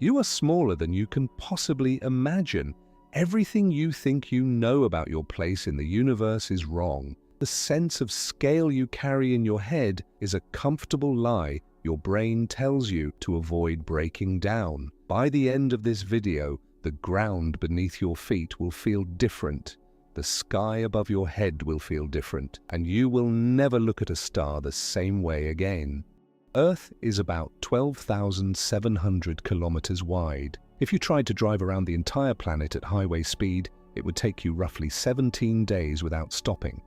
You are smaller than you can possibly imagine. Everything you think you know about your place in the universe is wrong. The sense of scale you carry in your head is a comfortable lie your brain tells you to avoid breaking down. By the end of this video, the ground beneath your feet will feel different. The sky above your head will feel different, and you will never look at a star the same way again. Earth is about 12,700 kilometers wide. If you tried to drive around the entire planet at highway speed, it would take you roughly 17 days without stopping.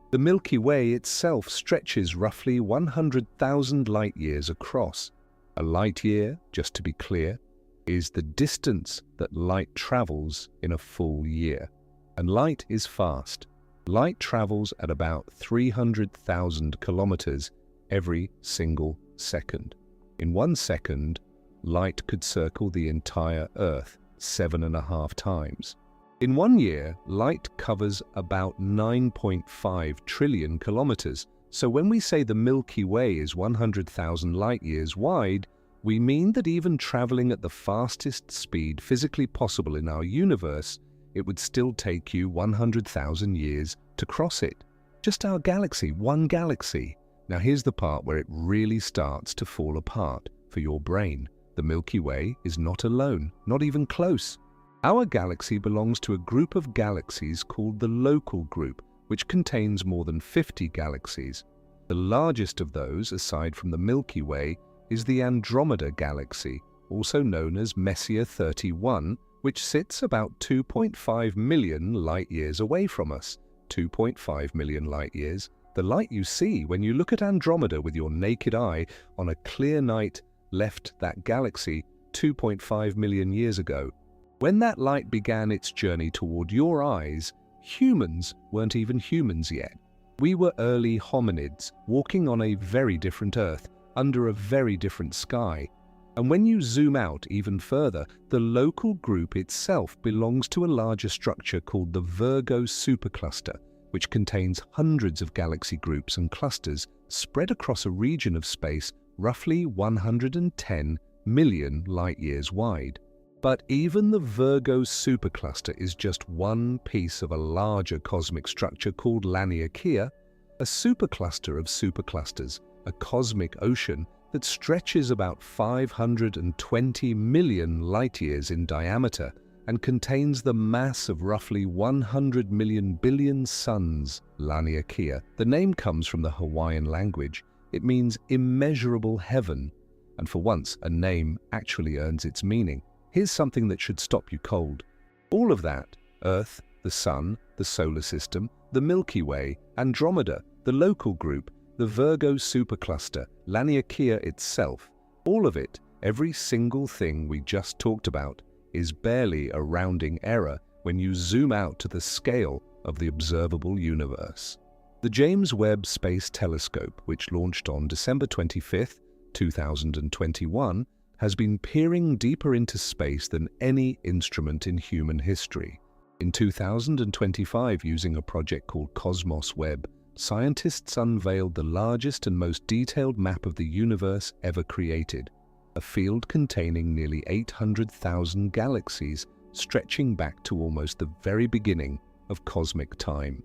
The Milky Way itself stretches roughly 100,000 light-years across. A light-year, just to be clear, is the distance that light travels in a full year. And light is fast. Light travels at about 300,000 kilometers every single second. In 1 second, light could circle the entire Earth 7.5 times. In 1 year, light covers about 9.5 trillion kilometers. So when we say the Milky Way is 100,000 light-years wide, we mean that even traveling at the fastest speed physically possible in our universe, it would still take you 100,000 years to cross it. Just our galaxy, one galaxy. Now here's the part where it really starts to fall apart for your brain. The Milky Way is not alone, not even close. Our galaxy belongs to a group of galaxies called the Local Group, which contains more than 50 galaxies. The largest of those, aside from the Milky Way, is the Andromeda Galaxy, also known as Messier 31, which sits about 2.5 million light-years away from us. 2.5 million light-years. The light you see when you look at Andromeda with your naked eye on a clear night left that galaxy 2.5 million years ago. When that light began its journey toward your eyes, humans weren't even humans yet. We were early hominids walking on a very different Earth, under a very different sky. And when you zoom out even further, the Local Group itself belongs to a larger structure called the Virgo supercluster, which contains hundreds of galaxy groups and clusters spread across a region of space roughly 110 million light-years wide. But even the Virgo supercluster is just one piece of a larger cosmic structure called Laniakea, a supercluster of superclusters, a cosmic ocean that stretches about 520 million light-years in diameter and contains the mass of roughly 100 million billion suns. Laniakea, the name comes from the Hawaiian language. It means immeasurable heaven, and for once a name actually earns its meaning. Here's something that should stop you cold. All of that, Earth, the Sun, the Solar System, the Milky Way, Andromeda, the Local Group, the Virgo supercluster, Laniakea itself, all of it, every single thing we just talked about, is barely a rounding error when you zoom out to the scale of the observable universe. The James Webb Space Telescope, which launched on December 25, 2021, has been peering deeper into space than any instrument in human history. In 2025, using a project called Cosmos Web, scientists unveiled the largest and most detailed map of the universe ever created, a field containing nearly 800,000 galaxies stretching back to almost the very beginning of cosmic time.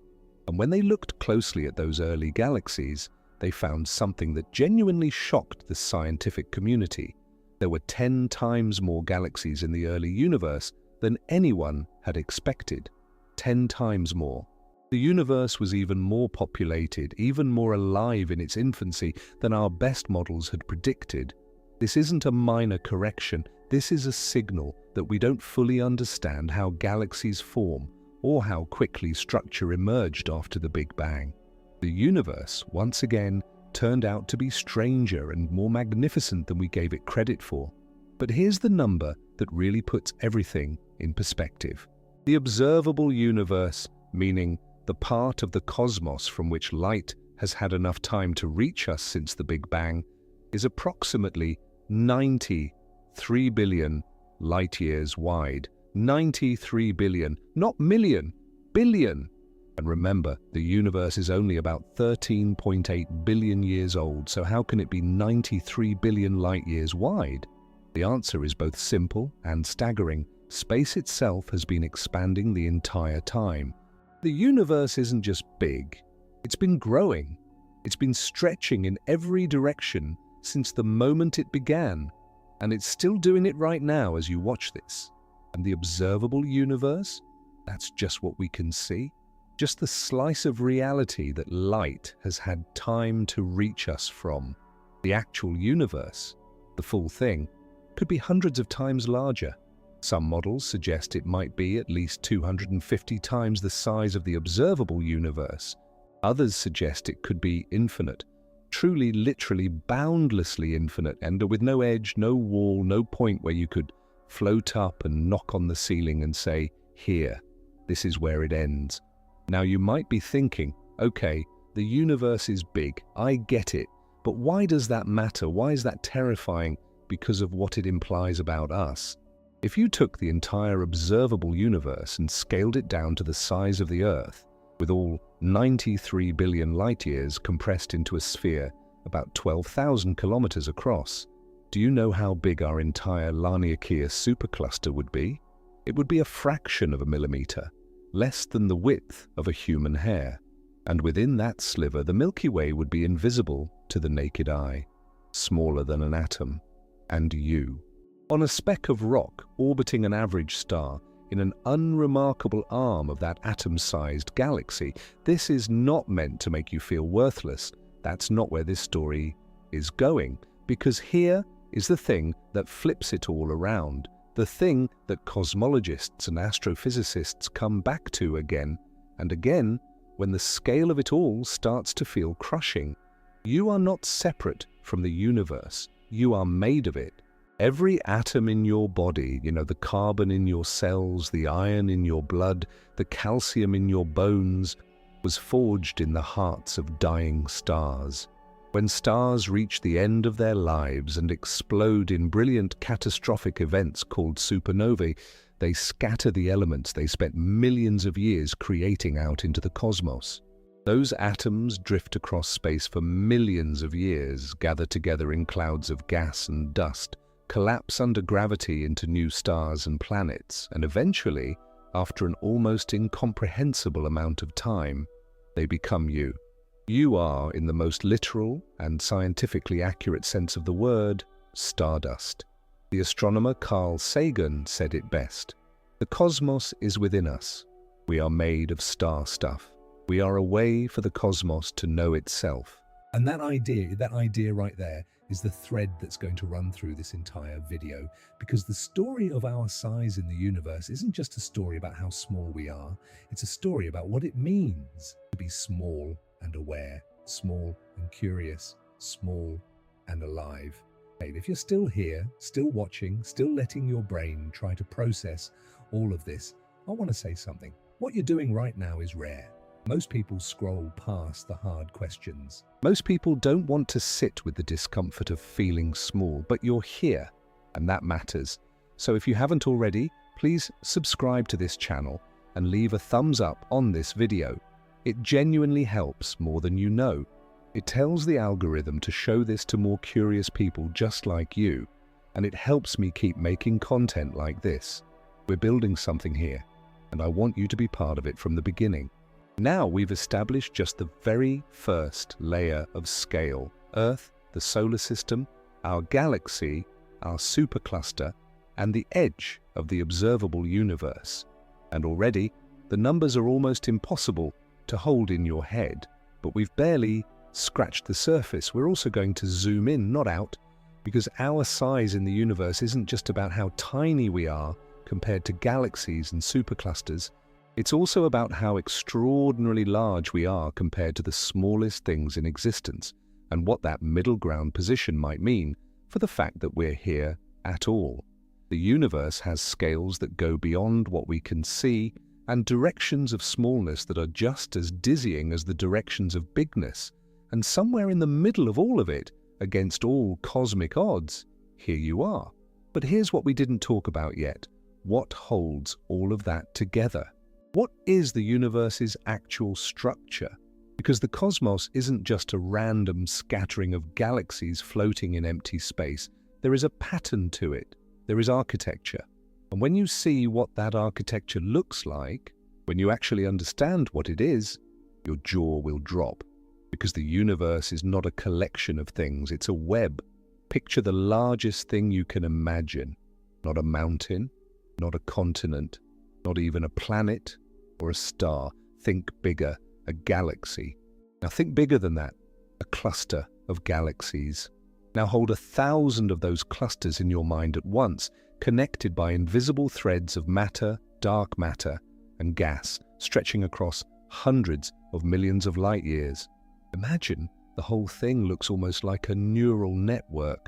And when they looked closely at those early galaxies, they found something that genuinely shocked the scientific community. There were 10 times more galaxies in the early universe than anyone had expected. 10 times more. The universe was even more populated, even more alive in its infancy than our best models had predicted. This isn't a minor correction. This is a signal that we don't fully understand how galaxies form or how quickly structure emerged after the Big Bang. The universe, once again, turned out to be stranger and more magnificent than we gave it credit for. But here's the number that really puts everything in perspective. The observable universe, meaning the part of the cosmos from which light has had enough time to reach us since the Big Bang, is approximately 93 billion light-years wide. 93 billion, not million, billion. And remember, the universe is only about 13.8 billion years old, so how can it be 93 billion light-years wide? The answer is both simple and staggering. Space itself has been expanding the entire time. The universe isn't just big, it's been growing. It's been stretching in every direction since the moment it began, and it's still doing it right now as you watch this. And the observable universe? That's just what we can see. Just the slice of reality that light has had time to reach us from. The actual universe, the full thing, could be hundreds of times larger. Some models suggest it might be at least 250 times the size of the observable universe. Others suggest it could be infinite, truly, literally, boundlessly infinite, and with no edge, no wall, no point where you could float up and knock on the ceiling and say, "Here, this is where it ends." Now you might be thinking, okay, the universe is big, I get it, but why does that matter? Why is that terrifying? Because of what it implies about us. If you took the entire observable universe and scaled it down to the size of the Earth, with all 93 billion light-years compressed into a sphere about 12,000 kilometers across, do you know how big our entire Laniakea supercluster would be? It would be a fraction of a millimeter, less than the width of a human hair. And within that sliver, the Milky Way would be invisible to the naked eye, smaller than an atom. And you, on a speck of rock orbiting an average star in an unremarkable arm of that atom-sized galaxy, this is not meant to make you feel worthless. That's not where this story is going, because here is the thing that flips it all around, the thing that cosmologists and astrophysicists come back to again and again when the scale of it all starts to feel crushing. You are not separate from the universe. You are made of it. Every atom in your body, the carbon in your cells, the iron in your blood, the calcium in your bones, was forged in the hearts of dying stars. When stars reach the end of their lives and explode in brilliant catastrophic events called supernovae, they scatter the elements they spent millions of years creating out into the cosmos. Those atoms drift across space for millions of years, gather together in clouds of gas and dust, collapse under gravity into new stars and planets, and eventually, after an almost incomprehensible amount of time, they become you. You are, in the most literal and scientifically accurate sense of the word, stardust. The astronomer Carl Sagan said it best. The cosmos is within us. We are made of star stuff. We are a way for the cosmos to know itself. And that idea right there is the thread that's going to run through this entire video, because the story of our size in the universe isn't just a story about how small we are. It's a story about what it means to be small and aware, small and curious, small and alive. If you're still here, still watching, still letting your brain try to process all of this, I want to say something. What you're doing right now is rare. Most people scroll past the hard questions. Most people don't want to sit with the discomfort of feeling small, but you're here, and that matters. So if you haven't already, please subscribe to this channel and leave a thumbs up on this video. It genuinely helps more than you know. It tells the algorithm to show this to more curious people just like you, and it helps me keep making content like this. We're building something here, and I want you to be part of it from the beginning. Now we've established just the very first layer of scale: Earth, the solar system, our galaxy, our supercluster, and the edge of the observable universe. And already, the numbers are almost impossible to hold in your head, but we've barely scratched the surface. We're also going to zoom in, not out, because our size in the universe isn't just about how tiny we are compared to galaxies and superclusters. It's also about how extraordinarily large we are compared to the smallest things in existence, and what that middle ground position might mean for the fact that we're here at all. The universe has scales that go beyond what we can see, and directions of smallness that are just as dizzying as the directions of bigness. And somewhere in the middle of all of it, against all cosmic odds, here you are. But here's what we didn't talk about yet. What holds all of that together? What is the universe's actual structure? Because the cosmos isn't just a random scattering of galaxies floating in empty space. there is a pattern to it. There is architecture. And when you see what that architecture looks like, when you actually understand what it is, your jaw will drop. Because the universe is not a collection of things, it's a web. Picture the largest thing you can imagine. Not a mountain, not a continent, not even a planet or a star. Think bigger, a galaxy. Now think bigger than that, a cluster of galaxies. Now hold 1,000 of those clusters in your mind at once, connected by invisible threads of matter, dark matter, and gas, stretching across hundreds of millions of light years. Imagine the whole thing looks almost like a neural network,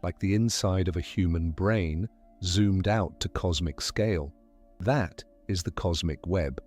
like the inside of a human brain, zoomed out to cosmic scale. That is the cosmic web.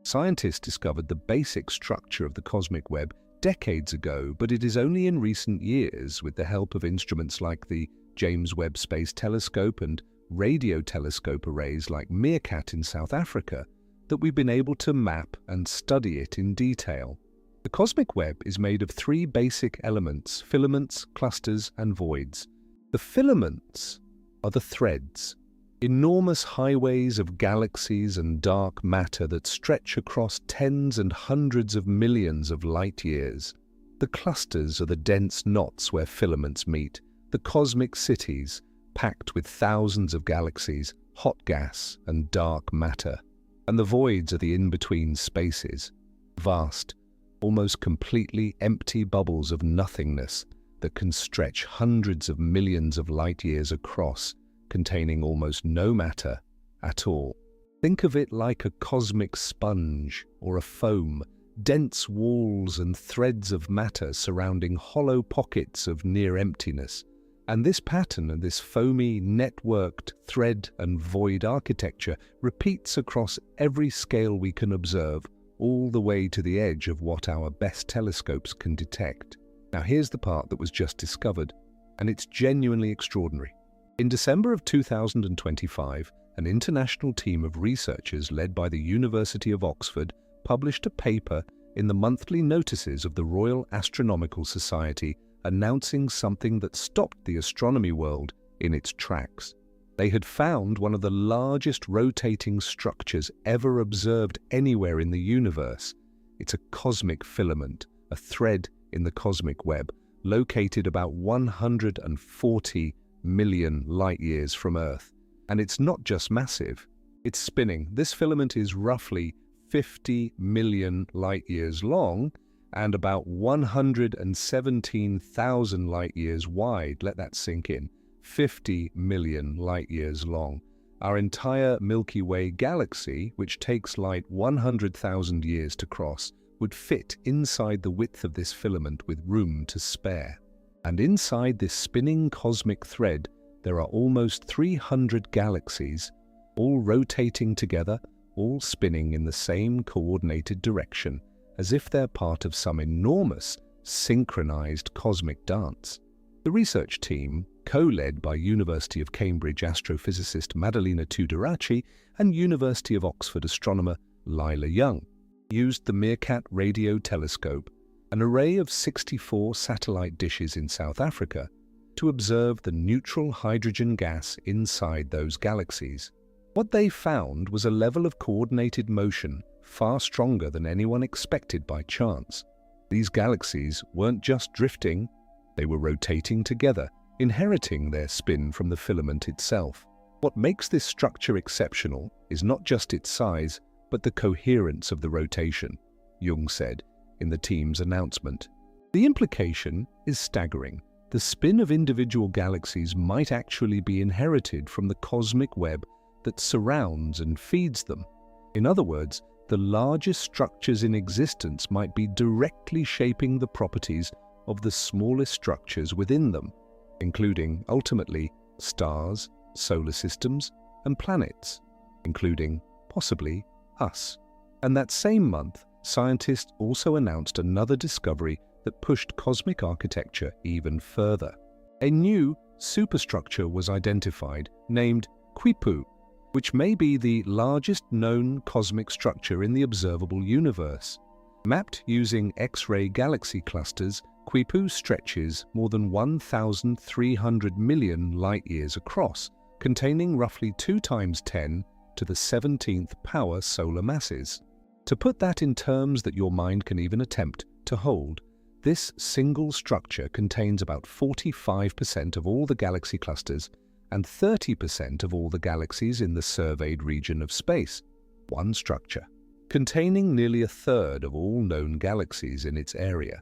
Scientists discovered the basic structure of the cosmic web decades ago, but it is only in recent years, with the help of instruments like the James Webb Space Telescope and radio telescope arrays like Meerkat in South Africa, that we've been able to map and study it in detail. The cosmic web is made of 3 basic elements: filaments, clusters, and voids. The filaments are the threads, enormous highways of galaxies and dark matter that stretch across tens and hundreds of millions of light years. The clusters are the dense knots where filaments meet, the cosmic cities, packed with thousands of galaxies, hot gas, and dark matter. And the voids are the in-between spaces, vast, almost completely empty bubbles of nothingness that can stretch hundreds of millions of light years across, containing almost no matter at all. Think of it like a cosmic sponge or a foam, dense walls and threads of matter surrounding hollow pockets of near emptiness. And this pattern and this foamy, networked thread and void architecture repeats across every scale we can observe, all the way to the edge of what our best telescopes can detect. Now here's the part that was just discovered, and it's genuinely extraordinary. In December of 2025, an international team of researchers led by the University of Oxford published a paper in the monthly notices of the Royal Astronomical Society announcing something that stopped the astronomy world in its tracks. They had found one of the largest rotating structures ever observed anywhere in the universe. It's a cosmic filament, a thread in the cosmic web, located about 140 million light-years from Earth. And it's not just massive, it's spinning. This filament is roughly 50 million light-years long and about 117,000 light-years wide. Let that sink in. 50 million light-years long. Our entire Milky Way galaxy, which takes light 100,000 years to cross, would fit inside the width of this filament with room to spare. And inside this spinning cosmic thread, there are almost 300 galaxies, all rotating together, all spinning in the same coordinated direction, as if they're part of some enormous, synchronized cosmic dance. The research team, co-led by University of Cambridge astrophysicist Maddalena Tudoraci and University of Oxford astronomer Lila Young, used the Meerkat radio telescope, an array of 64 satellite dishes in South Africa, to observe the neutral hydrogen gas inside those galaxies. What they found was a level of coordinated motion far stronger than anyone expected by chance. These galaxies weren't just drifting, they were rotating together, inheriting their spin from the filament itself. What makes this structure exceptional is not just its size, but the coherence of the rotation, Young said in the team's announcement. The implication is staggering. The spin of individual galaxies might actually be inherited from the cosmic web that surrounds and feeds them. In other words, the largest structures in existence might be directly shaping the properties of the smallest structures within them, including, ultimately, stars, solar systems, and planets, including, possibly, us. And that same month, scientists also announced another discovery that pushed cosmic architecture even further. A new superstructure was identified, named Quipu, which may be the largest known cosmic structure in the observable universe. Mapped using X-ray galaxy clusters, Quipu stretches more than 1,300 million light-years across, containing roughly 2 × 10 to the 17th power solar masses. To put that in terms that your mind can even attempt to hold, this single structure contains about 45% of all the galaxy clusters and 30% of all the galaxies in the surveyed region of space. One structure, containing nearly a third of all known galaxies in its area,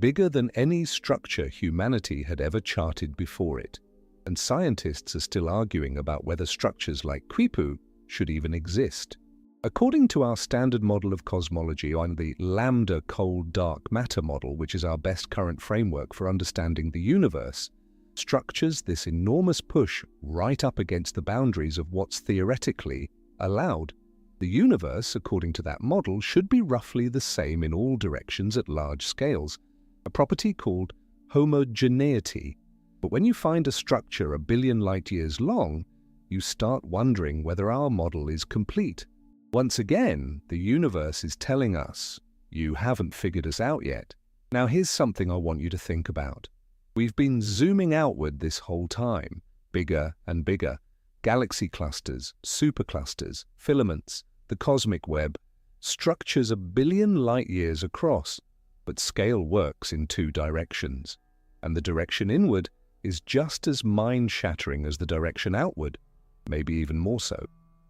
bigger than any structure humanity had ever charted before it. And scientists are still arguing about whether structures like Quipu should even exist. According to our standard model of cosmology on the lambda cold dark matter model, which is our best current framework for understanding the universe, structures this enormous push right up against the boundaries of what's theoretically allowed. The universe, according to that model, should be roughly the same in all directions at large scales, a property called homogeneity. But when you find a structure a billion light-years long, you start wondering whether our model is complete. Once again, the universe is telling us, you haven't figured us out yet. Now here's something I want you to think about. We've been zooming outward this whole time, bigger and bigger. Galaxy clusters, superclusters, filaments, the cosmic web, structures a billion light-years across, but scale works in 2 directions. And the direction inward is just as mind-shattering as the direction outward, maybe even more so.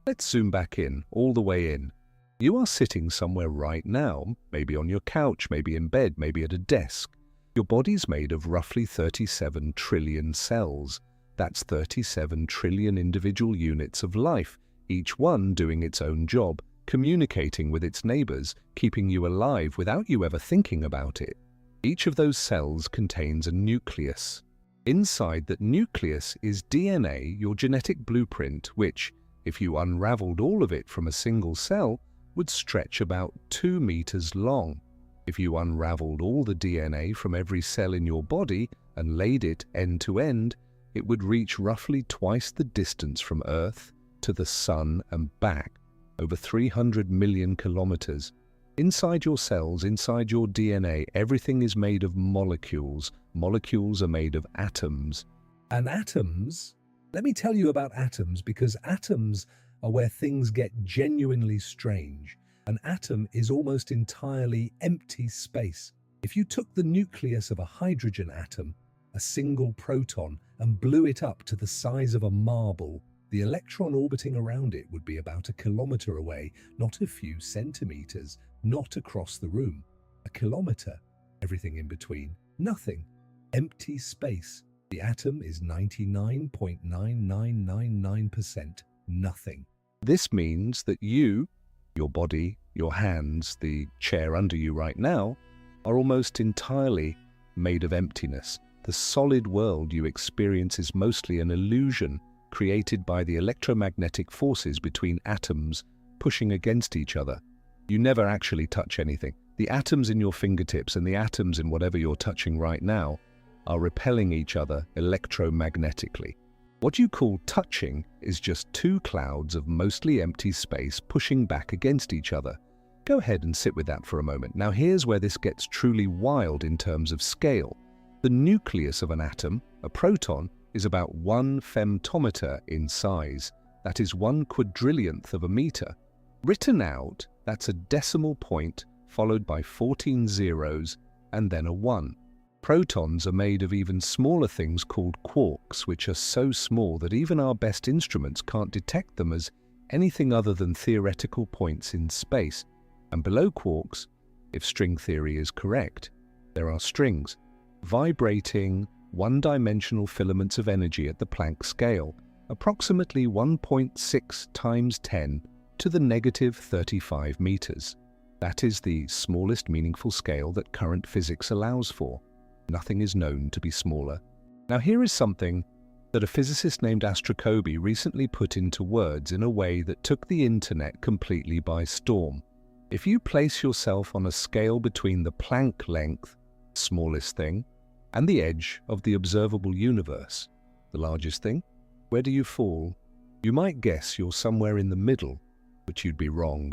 Let's zoom back in, all the way in. You are sitting somewhere right now, maybe on your couch, maybe in bed, maybe at a desk. Your body's made of roughly 37 trillion cells. That's 37 trillion individual units of life, each one doing its own job, communicating with its neighbors, keeping you alive without you ever thinking about it. Each of those cells contains a nucleus. Inside that nucleus is DNA, your genetic blueprint, which, if you unraveled all of it from a single cell, would stretch about 2 meters long. If you unraveled all the DNA from every cell in your body and laid it end to end, it would reach roughly twice the distance from Earth to the Sun and back, over 300 million kilometers. Inside your cells, inside your DNA, everything is made of molecules. Molecules are made of atoms. And atoms, let me tell you about atoms, because atoms are where things get genuinely strange. An atom is almost entirely empty space. If you took the nucleus of a hydrogen atom, a single proton, and blew it up to the size of a marble, the electron orbiting around it would be about 1 kilometer away, not a few centimeters, not across the room. 1 kilometer, everything in between, nothing. Empty space. The atom is 99.9999% nothing. This means that you, your body, your hands, the chair under you right now, are almost entirely made of emptiness. The solid world you experience is mostly an illusion created by the electromagnetic forces between atoms pushing against each other. You never actually touch anything. The atoms in your fingertips and the atoms in whatever you're touching right now are repelling each other electromagnetically. What you call touching is just 2 clouds of mostly empty space pushing back against each other. Go ahead and sit with that for a moment. Now here's where this gets truly wild in terms of scale. The nucleus of an atom, a proton, is about 1 femtometer in size. That is 1 quadrillionth of a meter. Written out, that's a decimal point followed by 14 zeros and then a 1. Protons are made of even smaller things called quarks, which are so small that even our best instruments can't detect them as anything other than theoretical points in space. And below quarks, if string theory is correct, there are strings, vibrating, one-dimensional filaments of energy at the Planck scale, approximately 1.6 times 10 to the negative 35 meters. That is the smallest meaningful scale that current physics allows for. Nothing is known to be smaller. Now here is something that a physicist named Astronomy recently put into words in a way that took the internet completely by storm. If you place yourself on a scale between the Planck length, smallest thing, and the edge of the observable universe, the largest thing, where do you fall? You might guess you're somewhere in the middle, but you'd be wrong.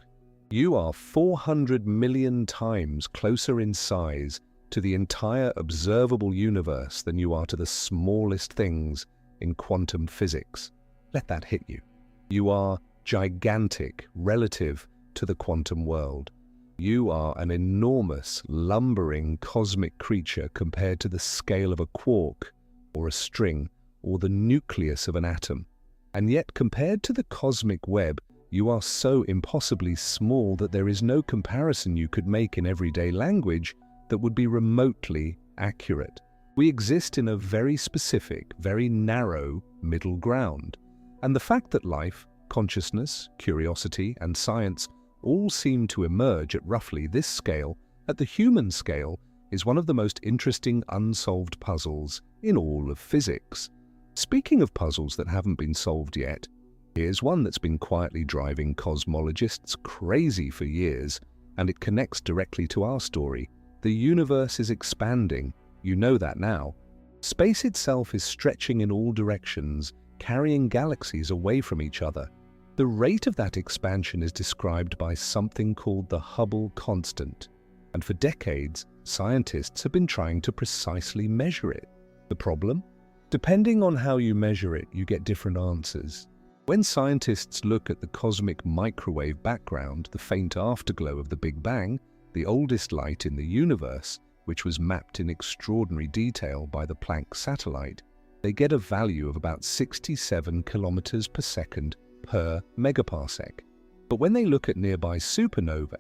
You are 400 million times closer in size to the entire observable universe than you are to the smallest things in quantum physics. Let that hit you. You are gigantic relative to the quantum world. You are an enormous, lumbering cosmic creature compared to the scale of a quark, or a string, or the nucleus of an atom. And yet, compared to the cosmic web, you are so impossibly small that there is no comparison you could make in everyday language that would be remotely accurate. We exist in a very specific, very narrow middle ground. And the fact that life, consciousness, curiosity, and science all seem to emerge at roughly this scale, at the human scale, is one of the most interesting unsolved puzzles in all of physics. Speaking of puzzles that haven't been solved yet, here's one that's been quietly driving cosmologists crazy for years, and it connects directly to our story. The universe is expanding. You know that now. Space itself is stretching in all directions, carrying galaxies away from each other. The rate of that expansion is described by something called the Hubble constant, and for decades, scientists have been trying to precisely measure it. The problem? Depending on how you measure it, you get different answers. When scientists look at the cosmic microwave background, the faint afterglow of the Big Bang, the oldest light in the universe, which was mapped in extraordinary detail by the Planck satellite, they get a value of about 67 kilometers per second per megaparsec. But when they look at nearby supernovae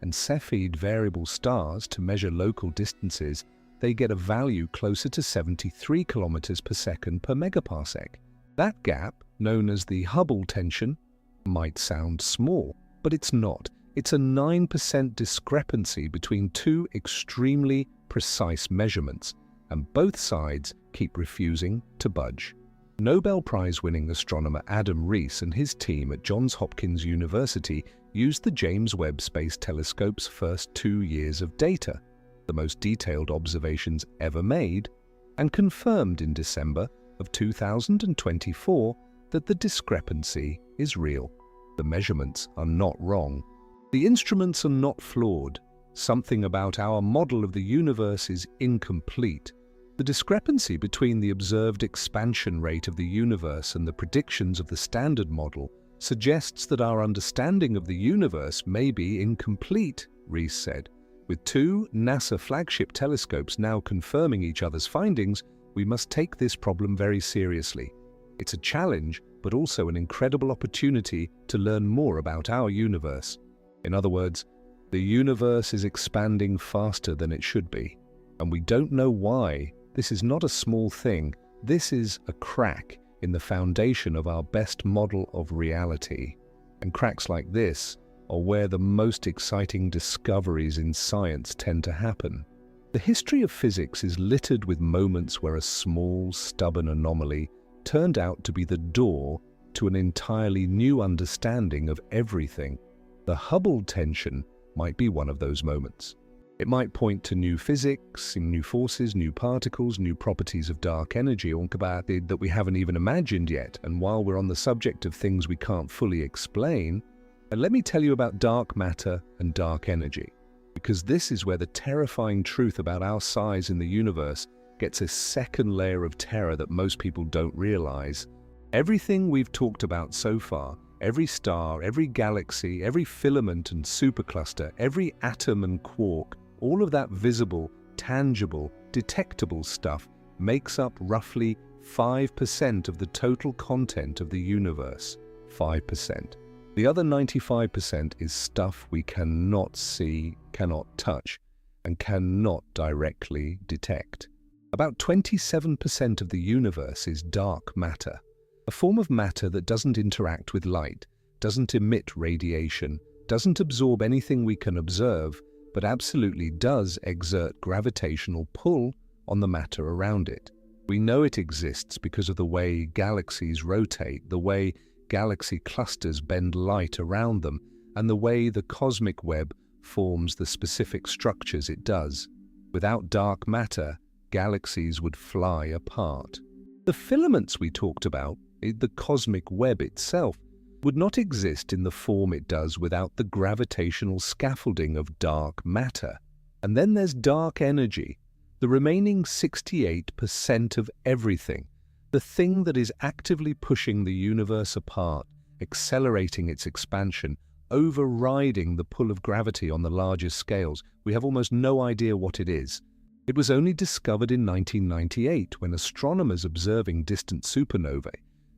and Cepheid variable stars to measure local distances, they get a value closer to 73 kilometers per second per megaparsec. That gap, known as the Hubble tension, might sound small, but it's not. It's a 9% discrepancy between two extremely precise measurements, and both sides keep refusing to budge. Nobel Prize-winning astronomer Adam Rees and his team at Johns Hopkins University used the James Webb Space Telescope's first 2 years of data, the most detailed observations ever made, and confirmed in December of 2024 that the discrepancy is real. The measurements are not wrong. The instruments are not flawed. Something about our model of the universe is incomplete. The discrepancy between the observed expansion rate of the universe and the predictions of the standard model suggests that our understanding of the universe may be incomplete, Rees said. With 2 NASA flagship telescopes now confirming each other's findings, we must take this problem very seriously. It's a challenge, but also an incredible opportunity to learn more about our universe. In other words, the universe is expanding faster than it should be, and we don't know why. This is not a small thing. This is a crack in the foundation of our best model of reality. And cracks like this are where the most exciting discoveries in science tend to happen. The history of physics is littered with moments where a small, stubborn anomaly turned out to be the door to an entirely new understanding of everything. The Hubble tension might be one of those moments. It might point to new physics, new forces, new particles, new properties of dark energy that we haven't even imagined yet. And while we're on the subject of things we can't fully explain, let me tell you about dark matter and dark energy, because this is where the terrifying truth about our size in the universe gets a second layer of terror that most people don't realize. Everything we've talked about so far, every star, every galaxy, every filament and supercluster, every atom and quark, all of that visible, tangible, detectable stuff makes up roughly 5% of the total content of the universe. 5%. The other 95% is stuff we cannot see, cannot touch, and cannot directly detect. About 27% of the universe is dark matter, a form of matter that doesn't interact with light, doesn't emit radiation, doesn't absorb anything we can observe, but absolutely does exert gravitational pull on the matter around it. We know it exists because of the way galaxies rotate, the way galaxy clusters bend light around them, and the way the cosmic web forms the specific structures it does. Without dark matter, galaxies would fly apart. The filaments we talked about, the cosmic web itself, would not exist in the form it does without the gravitational scaffolding of dark matter. And then there's dark energy, the remaining 68% of everything, the thing that is actively pushing the universe apart, accelerating its expansion, overriding the pull of gravity on the largest scales. We have almost no idea what it is. It was only discovered in 1998 when astronomers observing distant supernovae,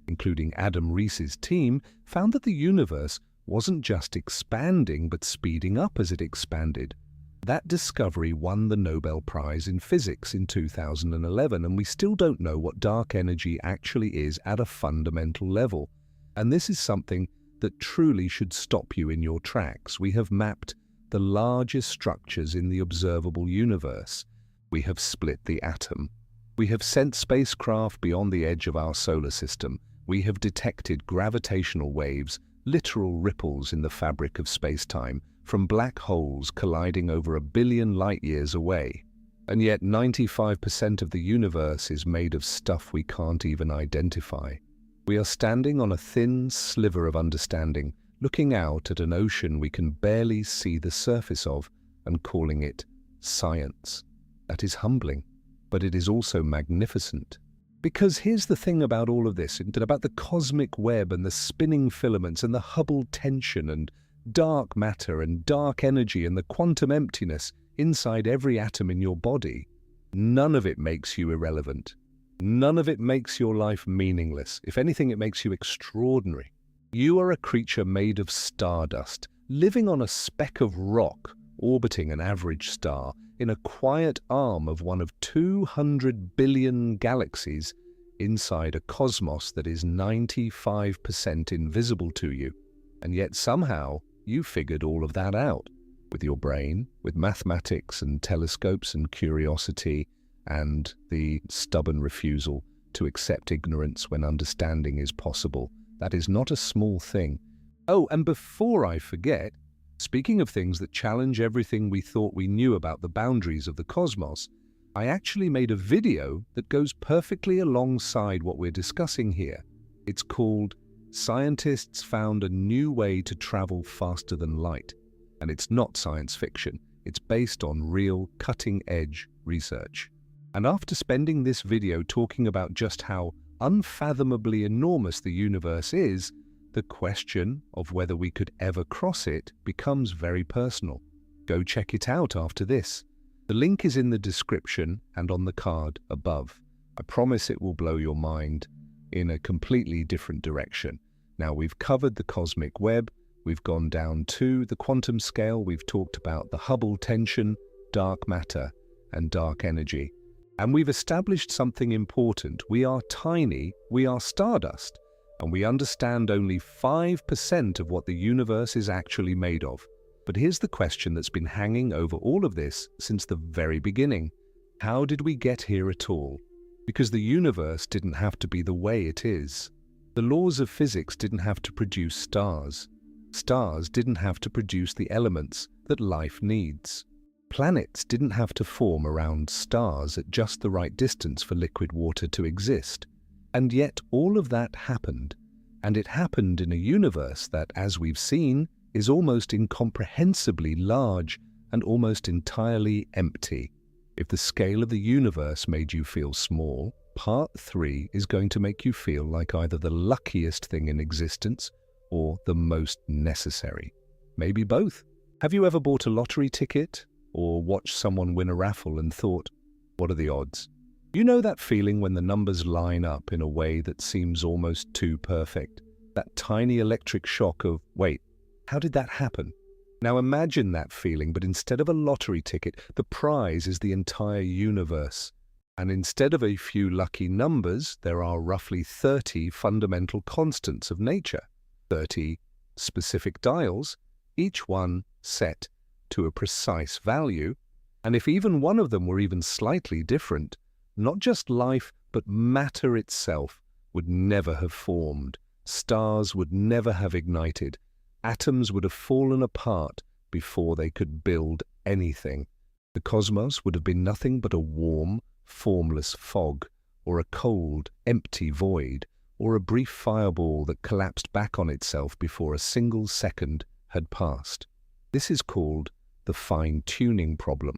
including Adam Rees's team, found that the universe wasn't just expanding but speeding up as it expanded. That discovery won the Nobel Prize in Physics in 2011, and we still don't know what dark energy actually is at a fundamental level. And this is something that truly should stop you in your tracks. We have mapped the largest structures in the observable universe. We have split the atom. We have sent spacecraft beyond the edge of our solar system. We have detected gravitational waves, literal ripples in the fabric of space-time, from black holes colliding over 1 billion light-years away. And yet 95% of the universe is made of stuff we can't even identify. We are standing on a thin sliver of understanding, looking out at an ocean we can barely see the surface of and calling it science. That is humbling, but it is also magnificent. Because here's the thing about all of this, about the cosmic web and the spinning filaments and the Hubble tension and dark matter and dark energy and the quantum emptiness inside every atom in your body. None of it makes you irrelevant. None of it makes your life meaningless. If anything, it makes you extraordinary. You are a creature made of stardust, living on a speck of rock, orbiting an average star, in a quiet arm of one of 200 billion galaxies inside a cosmos that is 95% invisible to you. And yet somehow you figured all of that out with your brain, with mathematics and telescopes and curiosity and the stubborn refusal to accept ignorance when understanding is possible. That is not a small thing. Oh, and before I forget, speaking of things that challenge everything we thought we knew about the boundaries of the cosmos, I actually made a video that goes perfectly alongside what we're discussing here. It's called Scientists Found a New Way to Travel Faster Than Light. And it's not science fiction. It's based on real cutting-edge research. And after spending this video talking about just how unfathomably enormous the universe is, the question of whether we could ever cross it becomes very personal. Go check it out after this. The link is in the description and on the card above. I promise it will blow your mind in a completely different direction. Now, we've covered the cosmic web, we've gone down to the quantum scale, we've talked about the Hubble tension, dark matter, and dark energy. And we've established something important. We are tiny, we are stardust, and we understand only 5% of what the universe is actually made of. But here's the question that's been hanging over all of this since the very beginning. How did we get here at all? Because the universe didn't have to be the way it is. The laws of physics didn't have to produce stars. Stars didn't have to produce the elements that life needs. Planets didn't have to form around stars at just the right distance for liquid water to exist. And yet all of that happened. And it happened in a universe that, as we've seen, is almost incomprehensibly large and almost entirely empty. If the scale of the universe made you feel small, part 3 is going to make you feel like either the luckiest thing in existence or the most necessary. Maybe both. Have you ever bought a lottery ticket or watched someone win a raffle and thought, what are the odds? You know that feeling when the numbers line up in a way that seems almost too perfect? That tiny electric shock of, wait, how did that happen? Now imagine that feeling, but instead of a lottery ticket, the prize is the entire universe. And instead of a few lucky numbers, there are roughly 30 fundamental constants of nature. 30 specific dials, each one set to a precise value. And if even one of them were even slightly different, not just life, but matter itself would never have formed. Stars would never have ignited. Atoms would have fallen apart before they could build anything. The cosmos would have been nothing but a warm, formless fog, or a cold, empty void, or a brief fireball that collapsed back on itself before a single second had passed. This is called the fine-tuning problem.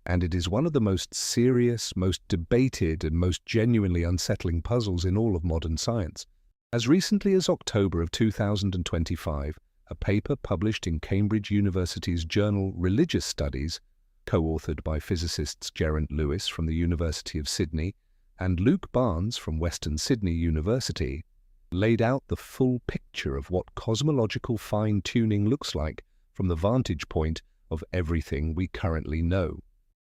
And it is one of the most serious, most debated, and most genuinely unsettling puzzles in all of modern science. As recently as October of 2025, a paper published in Cambridge University's journal Religious Studies, co-authored by physicists Geraint Lewis from the University of Sydney and Luke Barnes from Western Sydney University, laid out the full picture of what cosmological fine-tuning looks like from the vantage point of everything we currently know.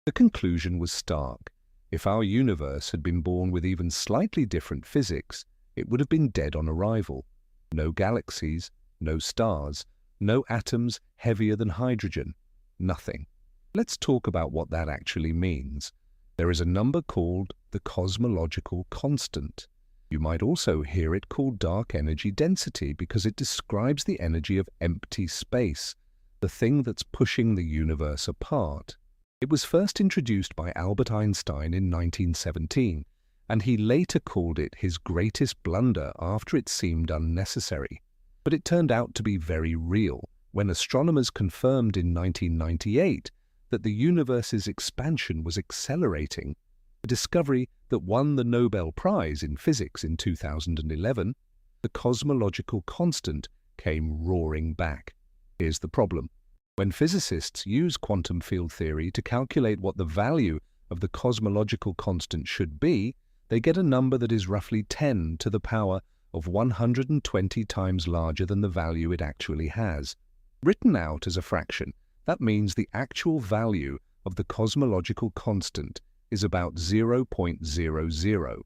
The conclusion was stark. If our universe had been born with even slightly different physics, it would have been dead on arrival. No galaxies, no stars, no atoms heavier than hydrogen. Nothing. Let's talk about what that actually means. There is a number called the cosmological constant. You might also hear it called dark energy density because it describes the energy of empty space, the thing that's pushing the universe apart. It was first introduced by Albert Einstein in 1917, and he later called it his greatest blunder after it seemed unnecessary. But it turned out to be very real when astronomers confirmed in 1998 that the universe's expansion was accelerating, a discovery that won the Nobel Prize in Physics in 2011. The cosmological constant came roaring back. Here's the problem. When physicists use quantum field theory to calculate what the value of the cosmological constant should be, they get a number that is roughly 10 to the power of 120 times larger than the value it actually has. Written out as a fraction, that means the actual value of the cosmological constant is about 0.00,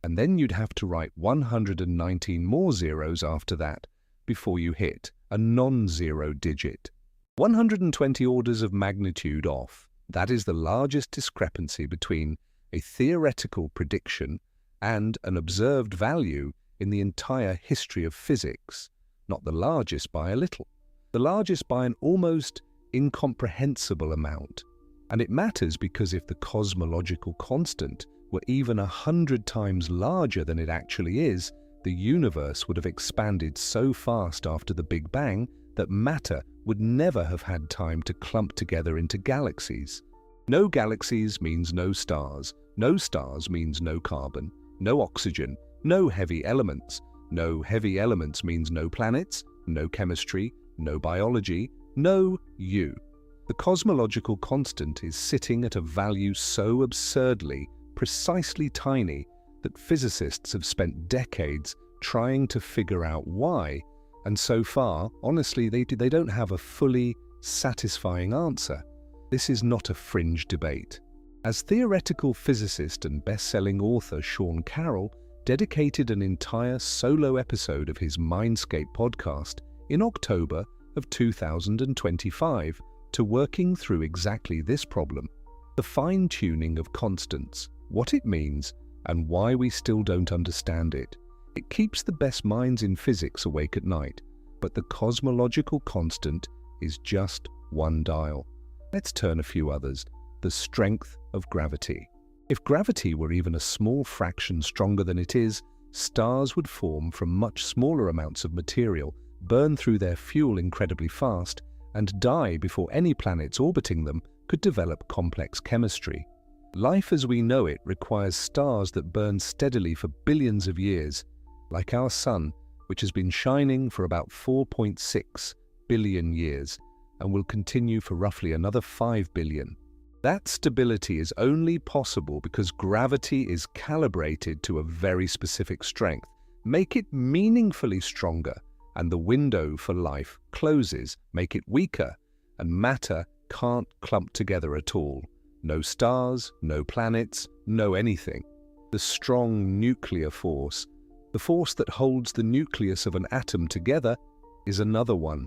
and then you'd have to write 119 more zeros after that before you hit a non-zero digit. 120 orders of magnitude off. That is the largest discrepancy between a theoretical prediction and an observed value in the entire history of physics. Not the largest by a little, the largest by an almost incomprehensible amount. And it matters because if the cosmological constant were even 100 times larger than it actually is, the universe would have expanded so fast after the Big Bang that matter would never have had time to clump together into galaxies. No galaxies means no stars. No stars means no carbon, no oxygen, no heavy elements. No heavy elements means no planets, no chemistry, no biology, no you. The cosmological constant is sitting at a value so absurdly, precisely tiny that physicists have spent decades trying to figure out why, and so far, honestly, they don't have a fully satisfying answer. This is not a fringe debate. As theoretical physicist and best-selling author Sean Carroll dedicated an entire solo episode of his Mindscape podcast in October of 2025 to working through exactly this problem, the fine-tuning of constants, what it means, and why we still don't understand it. It keeps the best minds in physics awake at night, but the cosmological constant is just one dial. Let's turn a few others. The strength of gravity. If gravity were even a small fraction stronger than it is, stars would form from much smaller amounts of material, burn through their fuel incredibly fast, and die before any planets orbiting them could develop complex chemistry. Life as we know it requires stars that burn steadily for billions of years, like our Sun, which has been shining for about 4.6 billion years and will continue for roughly another 5 billion. That stability is only possible because gravity is calibrated to a very specific strength. Make it meaningfully stronger, and the window for life closes. Make it weaker, and matter can't clump together at all. No stars, no planets, no anything. The strong nuclear force, the force that holds the nucleus of an atom together, is another one.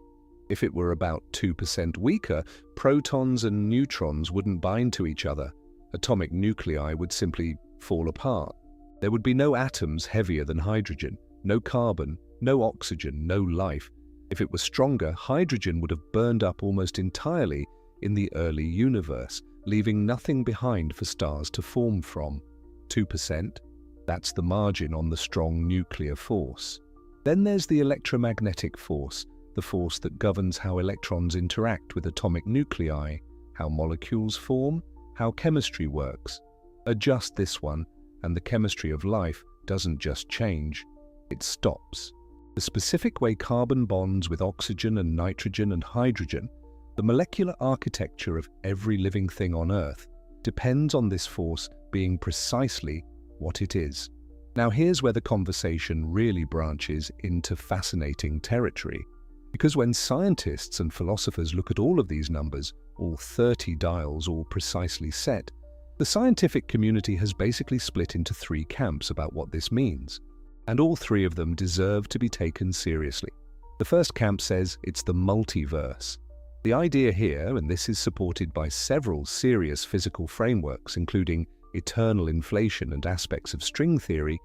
If it were about 2% weaker, protons and neutrons wouldn't bind to each other. Atomic nuclei would simply fall apart. There would be no atoms heavier than hydrogen, no carbon, no oxygen, no life. If it were stronger, hydrogen would have burned up almost entirely in the early universe, leaving nothing behind for stars to form from. 2%? That's the margin on the strong nuclear force. Then there's the electromagnetic force, the force that governs how electrons interact with atomic nuclei, how molecules form, how chemistry works. Adjust this one, and the chemistry of life doesn't just change, it stops. The specific way carbon bonds with oxygen and nitrogen and hydrogen, the molecular architecture of every living thing on Earth, depends on this force being precisely what it is. Now here's where the conversation really branches into fascinating territory. Because when scientists and philosophers look at all of these numbers, all 30 dials all precisely set, the scientific community has basically split into three camps about what this means. And all three of them deserve to be taken seriously. The first camp says it's the multiverse. The idea here, and this is supported by several serious physical frameworks, including eternal inflation and aspects of string theory,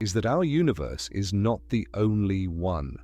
is that our universe is not the only one.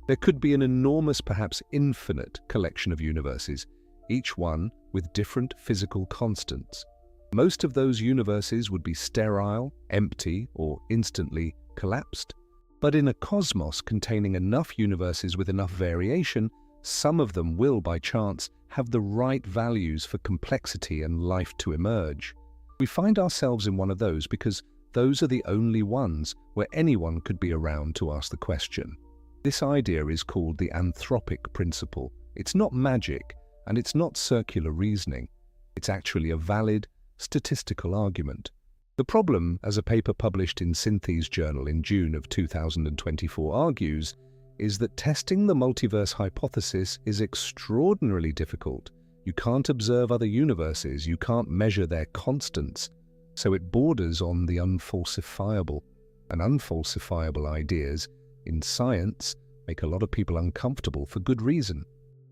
There could be an enormous, perhaps infinite, collection of universes, each one with different physical constants. Most of those universes would be sterile, empty, or instantly collapsed. But in a cosmos containing enough universes with enough variation, some of them will, by chance, have the right values for complexity and life to emerge. We find ourselves in one of those because those are the only ones where anyone could be around to ask the question. This idea is called the anthropic principle. It's not magic, and it's not circular reasoning. It's actually a valid, statistical argument. The problem, as a paper published in Synthes Journal in June of 2024 argues, is that testing the multiverse hypothesis is extraordinarily difficult. You can't observe other universes, you can't measure their constants, so it borders on the unfalsifiable. And unfalsifiable ideas in science make a lot of people uncomfortable for good reason.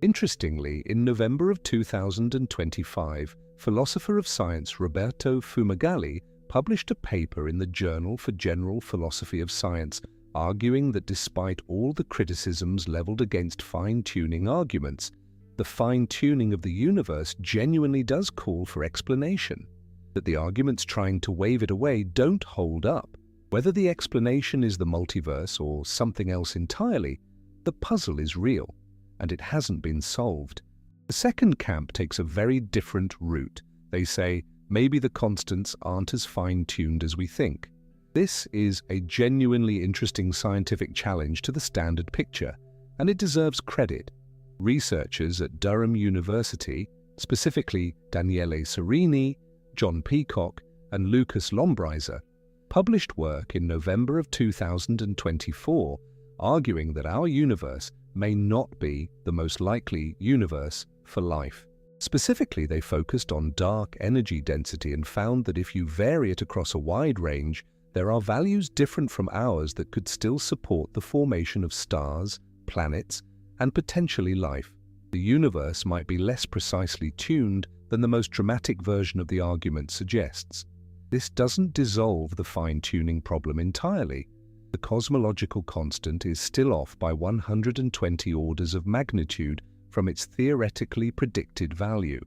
Interestingly, in November of 2025, philosopher of science Roberto Fumagalli published a paper in the Journal for General Philosophy of Science arguing that despite all the criticisms leveled against fine-tuning arguments, the fine-tuning of the universe genuinely does call for explanation, that the arguments trying to wave it away don't hold up. Whether the explanation is the multiverse or something else entirely, the puzzle is real, and it hasn't been solved. The second camp takes a very different route. They say, maybe the constants aren't as fine-tuned as we think. This is a genuinely interesting scientific challenge to the standard picture, and it deserves credit. Researchers at Durham University, specifically Daniele Serini, John Peacock, and Lucas Lombrizer, published work in November of 2024 arguing that our universe may not be the most likely universe for life. Specifically, they focused on dark energy density and found that if you vary it across a wide range, there are values different from ours that could still support the formation of stars, planets, and potentially life. The universe might be less precisely tuned than the most dramatic version of the argument suggests. This doesn't dissolve the fine-tuning problem entirely. The cosmological constant is still off by 120 orders of magnitude from its theoretically predicted value.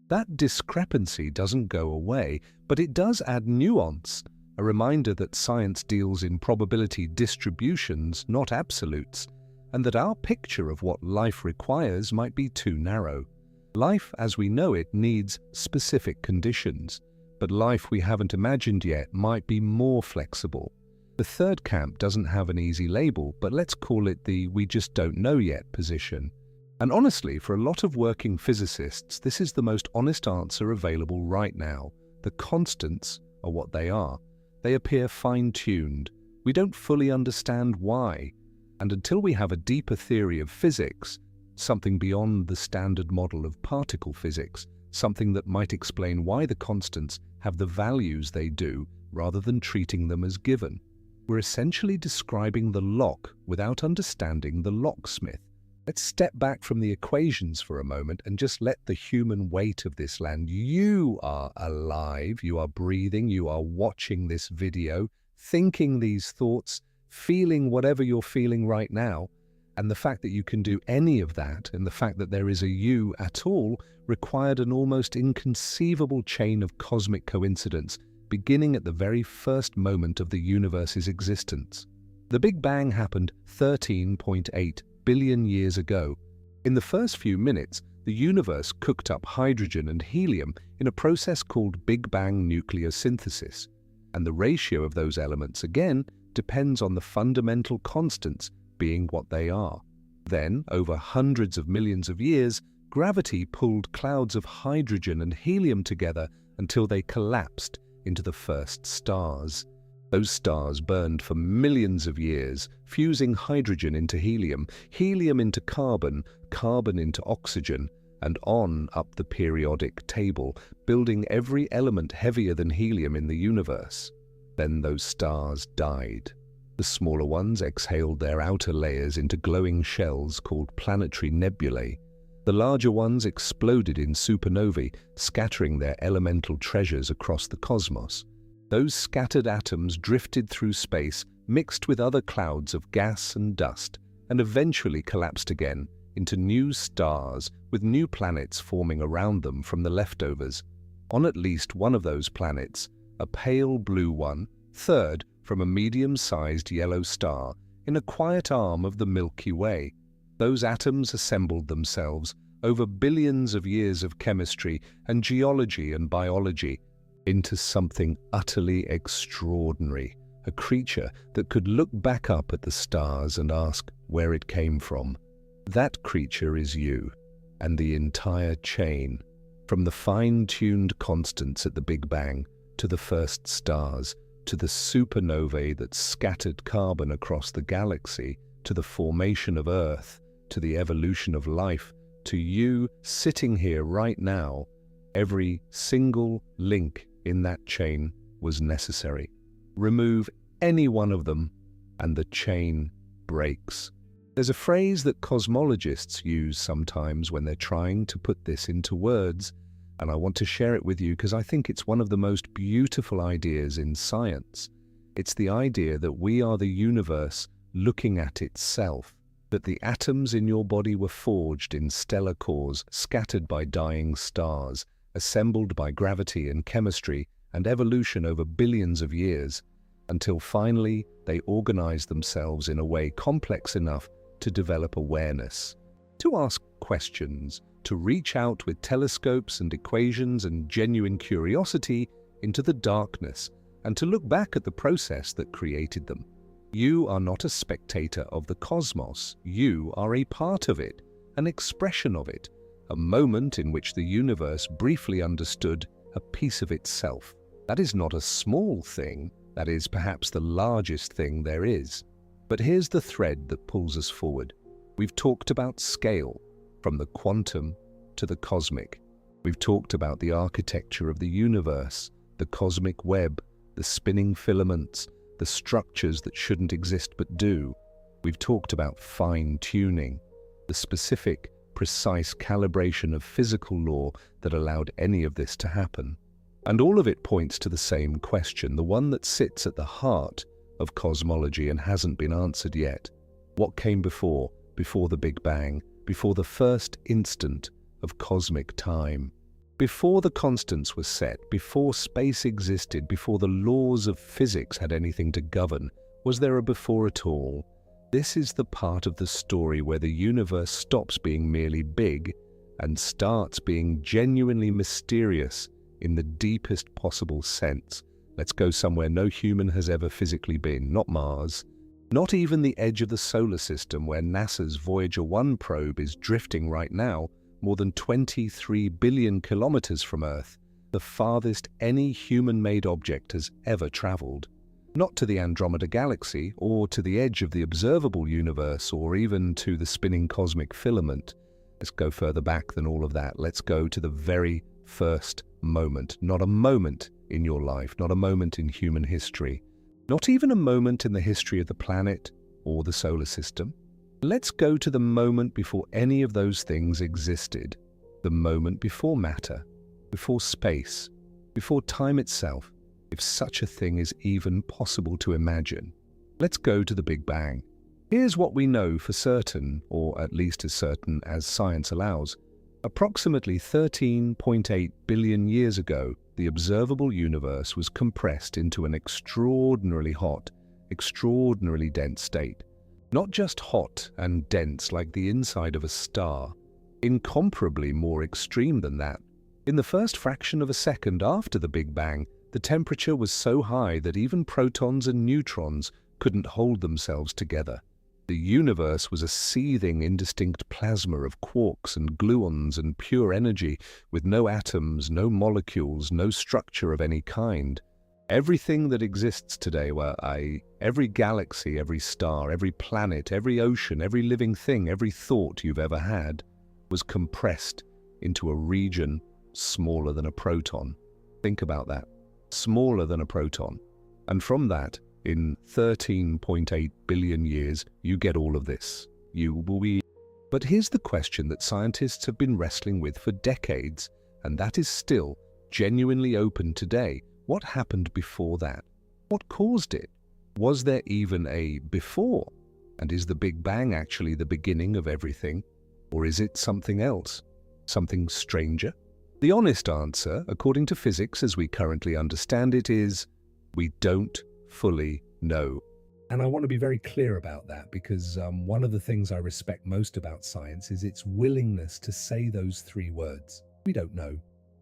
That discrepancy doesn't go away, but it does add nuance, a reminder that science deals in probability distributions, not absolutes, and that our picture of what life requires might be too narrow. Life as we know it needs specific conditions, but life we haven't imagined yet might be more flexible. The third camp doesn't have an easy label, but let's call it the "we just don't know yet" position. And honestly, for a lot of working physicists, this is the most honest answer available right now. The constants are what they are. They appear fine-tuned. We don't fully understand why. And until we have a deeper theory of physics, something beyond the standard model of particle physics, something that might explain why the constants have the values they do rather than treating them as given, we're essentially describing the lock without understanding the locksmith. Let's step back from the equations for a moment and just let the human weight of this land. You are alive, you are breathing, you are watching this video, thinking these thoughts, feeling whatever you're feeling right now. And the fact that you can do any of that, and the fact that there is a you at all, required an almost inconceivable chain of cosmic coincidence, beginning at the very first moment of the universe's existence. The Big Bang happened 13.8 billion years ago. In the first few minutes, the universe cooked up hydrogen and helium in a process called Big Bang nucleosynthesis, and the ratio of those elements, again, depends on the fundamental constants being what they are. Then, over hundreds of millions of years, gravity pulled clouds of hydrogen and helium together until they collapsed into the first stars. Those stars burned for millions of years, fusing hydrogen into helium, helium into carbon, carbon into oxygen, and on up the periodic table, building every element heavier than helium in the universe. Then those stars died. The smaller ones exhaled their outer layers into glowing shells called planetary nebulae. The larger ones exploded in supernovae, scattering their elemental treasures across the cosmos. Those scattered atoms drifted through space, mixed with other clouds of gas and dust, and eventually collapsed again into new stars with new planets forming around them from the leftovers. On at least one of those planets, a pale blue one, third from a medium-sized yellow star in a quiet arm of the Milky Way. Those atoms assembled themselves over billions of years of chemistry and geology and biology into something utterly extraordinary, a creature that could look back up at the stars and ask where it came from. That creature is you, and the entire chain, from the fine-tuned constants at the Big Bang to the first stars, to the supernovae that scattered carbon across the galaxy, to the formation of Earth, to the evolution of life, to you sitting here right now. Every single link in that chain was necessary. Remove any one of them, and the chain breaks. There's a phrase that cosmologists use sometimes when they're trying to put this into words, and I want to share it with you because I think it's one of the most beautiful ideas in science. It's the idea that we are the universe looking at itself, that the atoms in your body were forged in stellar cores, scattered by dying stars, assembled by gravity and chemistry and evolution over billions of years, until finally they organized themselves in a way complex enough to develop awareness, to ask questions, to reach out with telescopes and equations and genuine curiosity into the darkness, and to look back at the process that created them. You are not a spectator of the cosmos. You are a part of it, an expression of it, a moment in which the universe briefly understood a piece of itself. That is not a small thing. That is perhaps the largest thing there is. But here's the thread that pulls us forward. We've talked about scale, from the quantum to the cosmic. We've talked about the architecture of the universe, the cosmic web, the spinning filaments, the structures that shouldn't exist but do. We've talked about fine-tuning, the specific, precise calibration of physical law that allowed any of this to happen. And all of it points to the same question, the one that sits at the heart of cosmology and hasn't been answered yet. What came before the Big Bang, before the first instant of cosmic time? Before the constants were set, before space existed, before the laws of physics had anything to govern, was there a before at all? This is the part of the story where the universe stops being merely big and starts being genuinely mysterious in the deepest possible sense. Let's go somewhere no human has ever physically been, not Mars, not even the edge of the solar system where NASA's Voyager 1 probe is drifting right now, more than 23 billion kilometers from Earth, the farthest any human-made object has ever traveled. Not to the Andromeda Galaxy, or to the edge of the observable universe, or even to the spinning cosmic filament. Let's go further back than all of that. Let's go to the very first moment. Not a moment in your life, not a moment in human history, not even a moment in the history of the planet or the solar system. Let's go to the moment before any of those things existed, the moment before matter, before space, before time itself, if such a thing is even possible to imagine. Let's go to the Big Bang. Here's what we know for certain, or at least as certain as science allows. Approximately 13.8 billion years ago, the observable universe was compressed into an extraordinarily hot, extraordinarily dense state. Not just hot and dense like the inside of a star, Incomparably more extreme than that. In the first fraction of a second after the Big Bang, the temperature was so high that even protons and neutrons couldn't hold themselves together. The universe was a seething, indistinct plasma of quarks and gluons and pure energy, with no atoms, no molecules, no structure of any kind. Everything that exists today, every galaxy, every star, every planet, every ocean, every living thing, every thought you've ever had, was compressed into a region smaller than a proton. Think about that. Smaller than a proton. And from that, in 13.8 billion years, you get all of this. But here's the question that scientists have been wrestling with for decades, and that is still genuinely open today. What happened before that? What caused it? Was there even a before? And is the Big Bang actually the beginning of everything? Or is it something else? Something stranger? The honest answer, according to physics as we currently understand it, is we don't fully know. And I want to be very clear about that because one of the things I respect most about science is its willingness to say those three words. We don't know.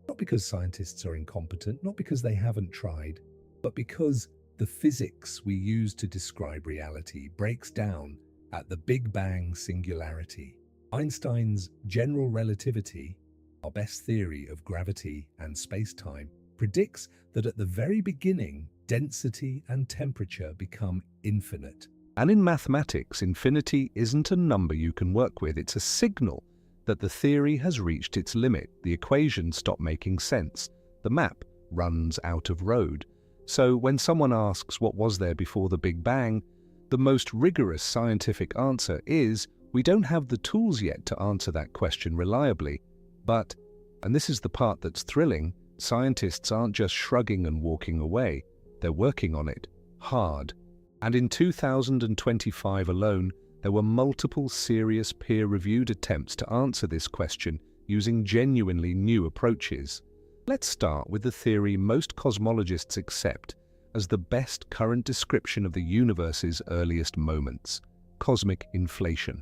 Not because scientists are incompetent, not because they haven't tried, but because the physics we use to describe reality breaks down at the Big Bang singularity. Einstein's general relativity, our best theory of gravity and space-time, predicts that at the very beginning, density and temperature become infinite. And in mathematics, infinity isn't a number you can work with. It's a signal that the theory has reached its limit. The equations stop making sense. The map runs out of road. So when someone asks what was there before the Big Bang, the most rigorous scientific answer is we don't have the tools yet to answer that question reliably. But, and this is the part that's thrilling, scientists aren't just shrugging and walking away. They're working on it, hard. And in 2025 alone, there were multiple serious peer-reviewed attempts to answer this question using genuinely new approaches. Let's start with the theory most cosmologists accept as the best current description of the universe's earliest moments: cosmic inflation.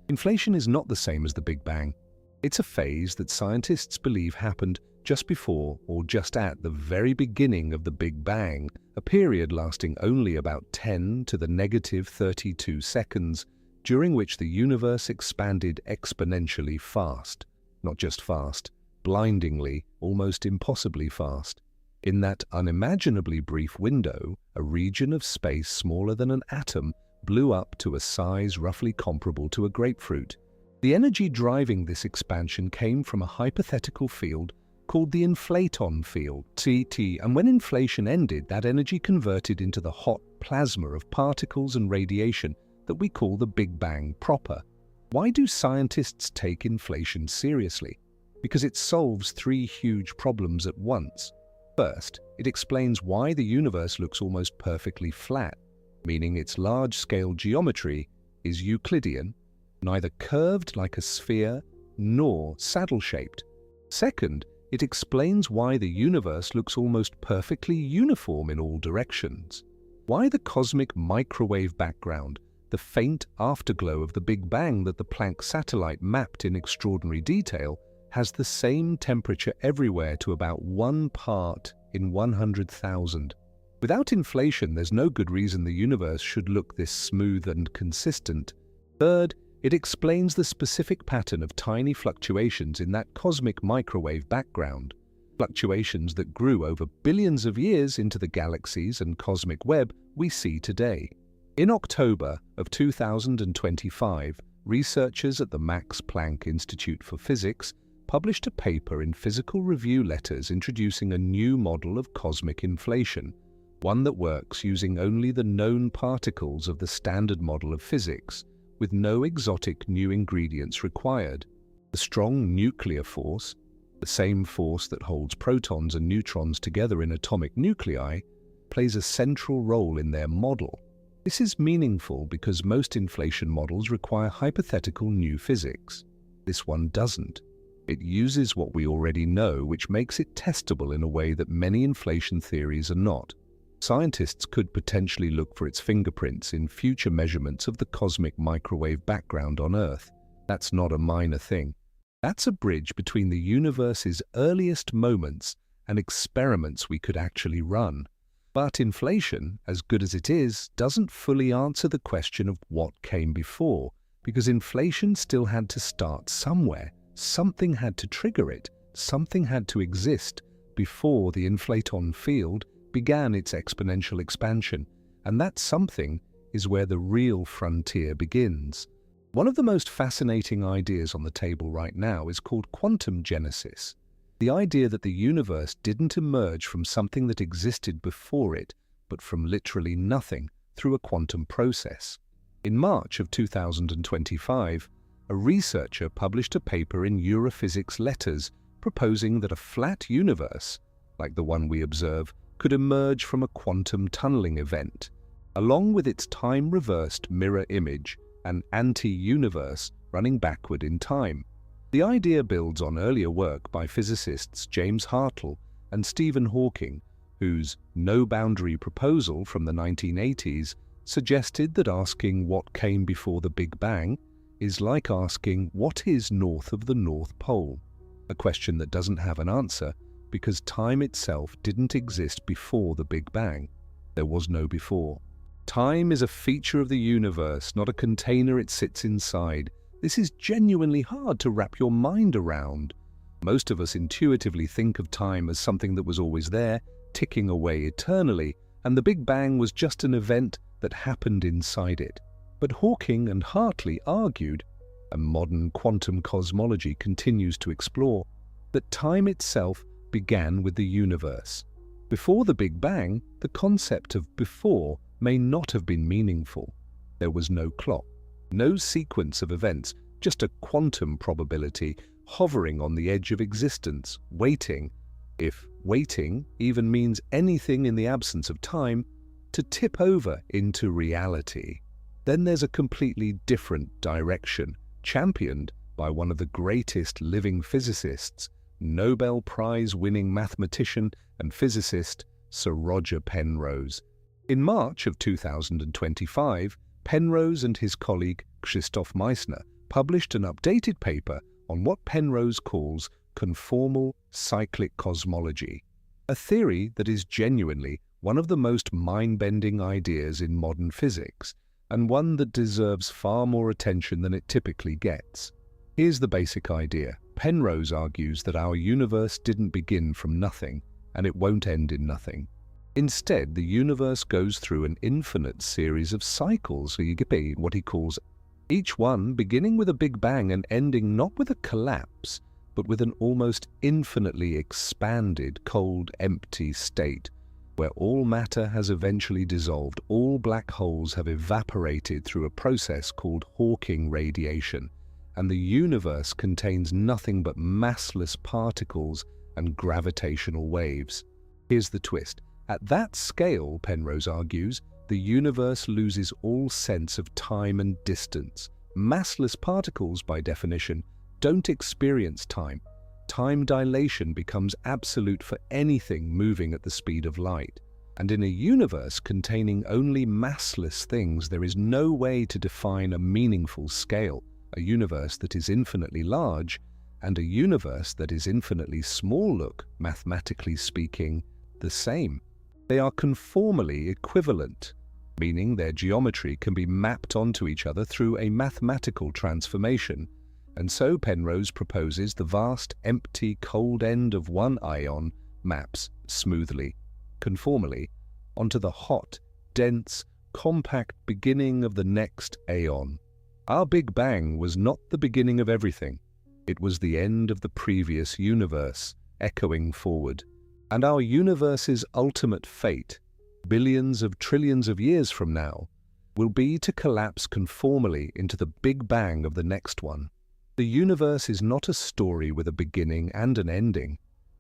Inflation is not the same as the Big Bang. It's a phase that scientists believe happened just before or just at the very beginning of the Big Bang, a period lasting only about 10 to the negative 32 seconds, during which the universe expanded exponentially fast. Not just fast, blindingly, almost impossibly fast. In that unimaginably brief window, a region of space smaller than an atom blew up to a size roughly comparable to a grapefruit. The energy driving this expansion came from a hypothetical field called the inflaton field, CT, and when inflation ended, that energy converted into the hot plasma of particles and radiation that we call the Big Bang proper. Why do scientists take inflation seriously? Because it solves three huge problems at once. First, it explains why the universe looks almost perfectly flat, meaning its large-scale geometry is Euclidean, neither curved like a sphere nor saddle-shaped. Second, it explains why the universe looks almost perfectly uniform in all directions. Why the cosmic microwave background, the faint afterglow of the Big Bang that the Planck satellite mapped in extraordinary detail, has the same temperature everywhere to about 1 part in 100,000. Without inflation, there's no good reason the universe should look this smooth and consistent. Third, it explains the specific pattern of tiny fluctuations in that cosmic microwave background, fluctuations that grew over billions of years into the galaxies and cosmic web we see today. In October of 2025, researchers at the Max Planck Institute for Physics published a paper in Physical Review Letters introducing a new model of cosmic inflation, one that works using only the known particles of the standard model of physics, with no exotic new ingredients required. The strong nuclear force, the same force that holds protons and neutrons together in atomic nuclei, plays a central role in their model. This is meaningful because most inflation models require hypothetical new physics. This one doesn't. It uses what we already know, which makes it testable in a way that many inflation theories are not. Scientists could potentially look for its fingerprints in future measurements of the cosmic microwave background on Earth. That's not a minor thing. That's a bridge between the universe's earliest moments and experiments we could actually run. But inflation, as good as it is, doesn't fully answer the question of what came before, because inflation still had to start somewhere. Something had to trigger it. Something had to exist before the inflaton field began its exponential expansion. And that something is where the real frontier begins. One of the most fascinating ideas on the table right now is called quantum genesis. The idea that the universe didn't emerge from something that existed before it, but from literally nothing through a quantum process. In March of 2025, a researcher published a paper in Europhysics Letters proposing that a flat universe, like the one we observe, could emerge from a quantum tunneling event, along with its time-reversed mirror image, an anti-universe running backward in time. The idea builds on earlier work by physicists James Hartle and Stephen Hawking, whose no-boundary proposal from the 1980s suggested that asking what came before the Big Bang is like asking what is north of the North Pole, a question that doesn't have an answer because time itself didn't exist before the Big Bang. There was no before. Time is a feature of the universe, not a container it sits inside. This is genuinely hard to wrap your mind around. Most of us intuitively think of time as something that was always there, ticking away eternally, and the Big Bang was just an event that happened inside it. But Hawking and Hartley argued, and modern quantum cosmology continues to explore, that time itself began with the universe. Before the Big Bang, the concept of before may not have been meaningful. There was no clock, no sequence of events, just a quantum probability hovering on the edge of existence, waiting, if waiting even means anything in the absence of time, to tip over into reality. Then there's a completely different direction, championed by one of the greatest living physicists, Nobel Prize-winning mathematician and physicist Sir Roger Penrose. In March of 2025, Penrose and his colleague Christoph Meissner published an updated paper on what Penrose calls conformal cyclic cosmology, a theory that is genuinely one of the most mind-bending ideas in modern physics, and one that deserves far more attention than it typically gets. Here's the basic idea. Penrose argues that our universe didn't begin from nothing, and it won't end in nothing. Instead, the universe goes through an infinite series of cycles, so you get what he calls each one beginning with a Big Bang and ending not with a collapse, but with an almost infinitely expanded, cold, empty state, where all matter has eventually dissolved, all black holes have evaporated through a process called Hawking radiation, and the universe contains nothing but massless particles and gravitational waves. Here's the twist. At that scale, Penrose argues, the universe loses all sense of time and distance. Massless particles, by definition, don't experience time. Time dilation becomes absolute for anything moving at the speed of light. And in a universe containing only massless things, there is no way to define a meaningful scale. A universe that is infinitely large and a universe that is infinitely small look, mathematically speaking, the same. They are conformally equivalent, meaning their geometry can be mapped onto each other through a mathematical transformation. And so Penrose proposes the vast, empty, cold end of one ion maps smoothly, conformally, onto the hot, dense, compact beginning of the next aeon. Our Big Bang was not the beginning of everything. It was the end of the previous universe, echoing forward. And our universe's ultimate fate, billions of trillions of years from now, will be to collapse conformally into the Big Bang of the next one. The universe is not a story with a beginning and an ending.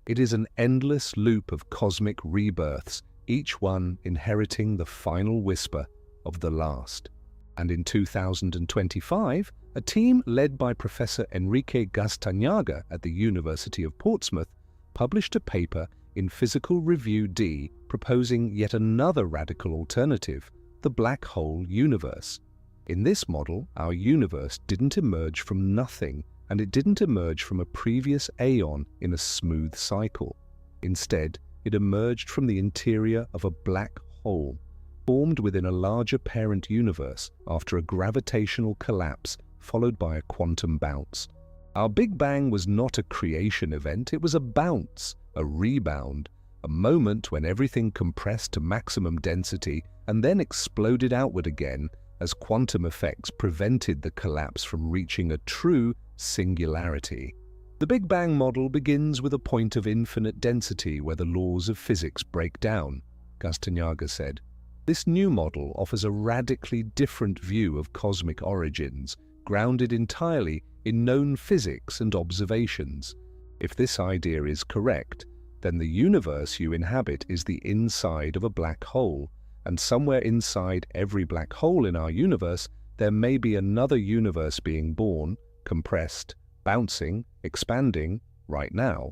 It is an endless loop of cosmic rebirths, each one inheriting the final whisper of the last. And in 2025, a team led by Professor Enrique Gastañaga at the University of Portsmouth published a paper in Physical Review D proposing yet another radical alternative, the black hole universe. In this model, our universe didn't emerge from nothing and it didn't emerge from a previous aeon in a smooth cycle. Instead, it emerged from the interior of a black hole, formed within a larger parent universe after a gravitational collapse followed by a quantum bounce. Our Big Bang was not a creation event, it was a bounce, a rebound, a moment when everything compressed to maximum density and then exploded outward again as quantum effects prevented the collapse from reaching a true singularity. The Big Bang model begins with a point of infinite density where the laws of physics break down, Castañaga said. This new model offers a radically different view of cosmic origins, grounded entirely in known physics and observations. If this idea is correct, then the universe you inhabit is the inside of a black hole, and somewhere inside every black hole in our universe, there may be another universe being born, compressed, bouncing, expanding, right now.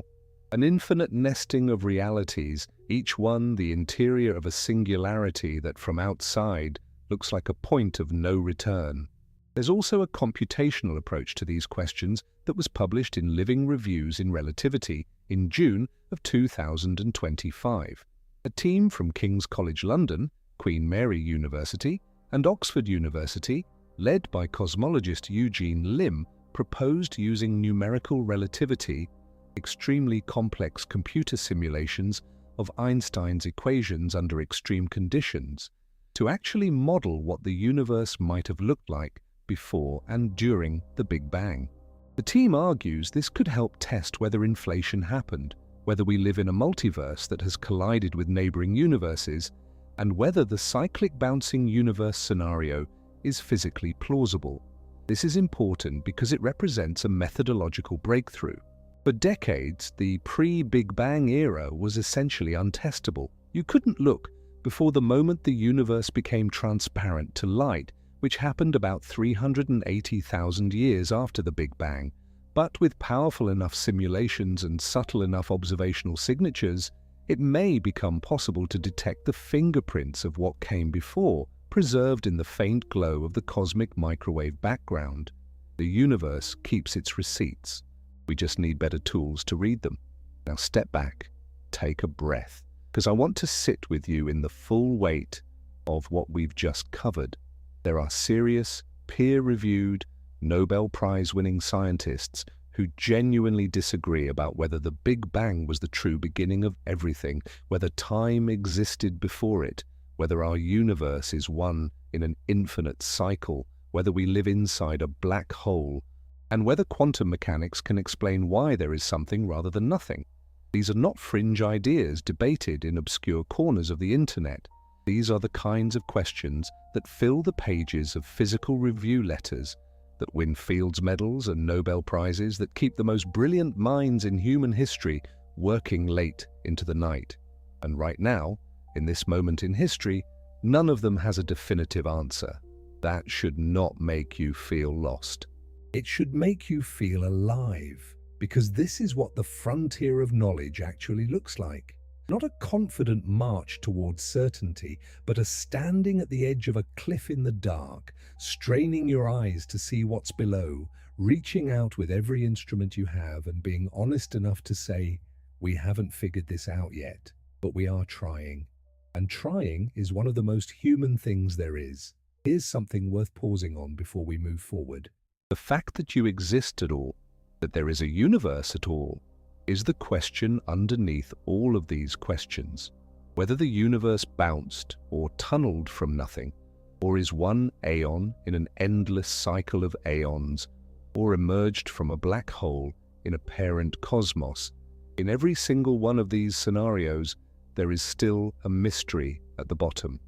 An infinite nesting of realities, each one the interior of a singularity that from outside looks like a point of no return. There's also a computational approach to these questions that was published in Living Reviews in Relativity in June of 2025. A team from King's College London, Queen Mary University, and Oxford University, led by cosmologist Eugene Lim, proposed using numerical relativity, extremely complex computer simulations of Einstein's equations under extreme conditions, to actually model what the universe might have looked like before and during the Big Bang. The team argues this could help test whether inflation happened, whether we live in a multiverse that has collided with neighboring universes, and whether the cyclic bouncing universe scenario is physically plausible. This is important because it represents a methodological breakthrough. For decades, the pre-Big Bang era was essentially untestable. You couldn't look before the moment the universe became transparent to light, which happened about 380,000 years after the Big Bang. But with powerful enough simulations and subtle enough observational signatures, it may become possible to detect the fingerprints of what came before, preserved in the faint glow of the cosmic microwave background. The universe keeps its receipts. We just need better tools to read them. Now step back, take a breath, because I want to sit with you in the full weight of what we've just covered. There are serious, peer-reviewed, Nobel Prize-winning scientists who genuinely disagree about whether the Big Bang was the true beginning of everything, whether time existed before it, whether our universe is one in an infinite cycle, whether we live inside a black hole, and whether quantum mechanics can explain why there is something rather than nothing. These are not fringe ideas debated in obscure corners of the internet. These are the kinds of questions that fill the pages of physical review letters, that win Fields medals and Nobel Prizes, that keep the most brilliant minds in human history working late into the night. And right now, in this moment in history, none of them has a definitive answer. That should not make you feel lost. It should make you feel alive, because this is what the frontier of knowledge actually looks like. Not a confident march towards certainty, but a standing at the edge of a cliff in the dark, straining your eyes to see what's below, reaching out with every instrument you have and being honest enough to say, we haven't figured this out yet, but we are trying. And trying is one of the most human things there is. Here's something worth pausing on before we move forward. The fact that you exist at all, that there is a universe at all, is the question underneath all of these questions. Whether the universe bounced or tunneled from nothing, or is one aeon in an endless cycle of aeons, or emerged from a black hole in a parent cosmos, in every single one of these scenarios, there is still a mystery at the bottom.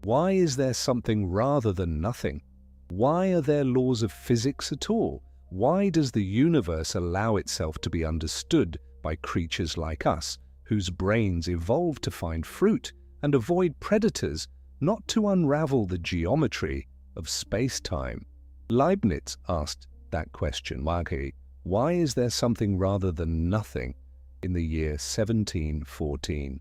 Why is there something rather than nothing? Why are there laws of physics at all? Why does the universe allow itself to be understood by creatures like us, whose brains evolved to find fruit and avoid predators, not to unravel the geometry of space-time? Leibniz asked that question, why is there something rather than nothing, in the year 1714?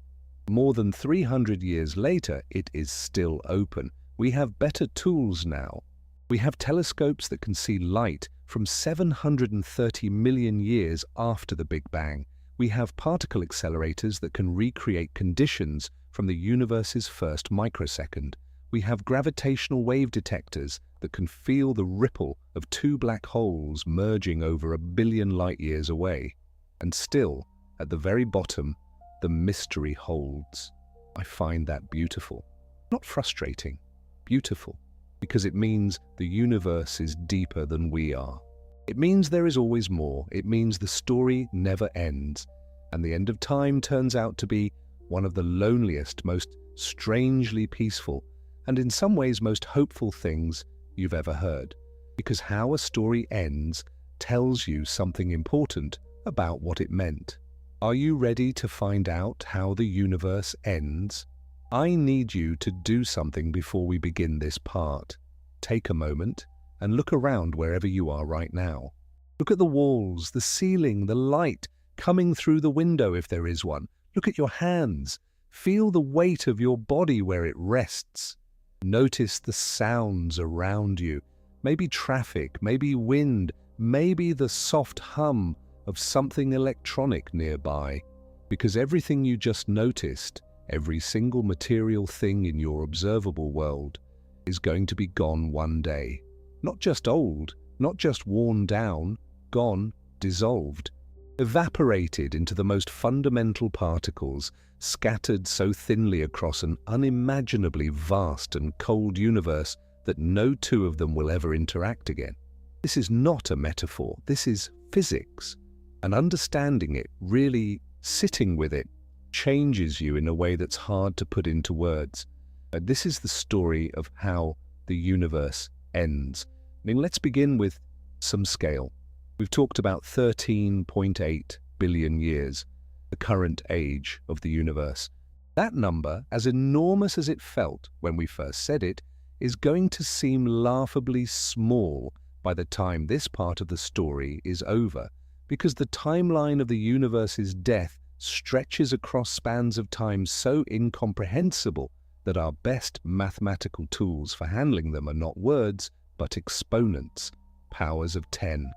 More than 300 years later, it is still open. We have better tools now. We have telescopes that can see light from 730 million years after the Big Bang, we have particle accelerators that can recreate conditions from the universe's first microsecond. We have gravitational wave detectors that can feel the ripple of two black holes merging over 1 billion light-years away. And still, at the very bottom, the mystery holds. I find that beautiful. Not frustrating, beautiful, because it means the universe is deeper than we are. It means there is always more. It means the story never ends, and the end of time turns out to be one of the loneliest, most strangely peaceful, and in some ways most hopeful things you've ever heard. Because how a story ends tells you something important about what it meant. Are you ready to find out how the universe ends? I need you to do something before we begin this part. Take a moment and look around wherever you are right now. Look at the walls, the ceiling, the light coming through the window if there is one. Look at your hands. Feel the weight of your body where it rests. Notice the sounds around you. Maybe traffic, maybe wind, maybe the soft hum of something electronic nearby. Because everything you just noticed, every single material thing in your observable world, is going to be gone one day. Not just old, not just worn down, gone, dissolved, evaporated into the most fundamental particles, scattered so thinly across an unimaginably vast and cold universe that no two of them will ever interact again. This is not a metaphor, this is physics. And understanding it, really sitting with it, changes you in a way that's hard to put into words. This is the story of how the universe ends. I mean, let's begin with some scale. We've talked about 13.8 billion years, the current age of the universe. That number, as enormous as it felt when we first said it, is going to seem laughably small by the time this part of the story is over, because the timeline of the universe's death stretches across spans of time so incomprehensible that our best mathematical tools for handling them are not words, but exponents, powers of 10.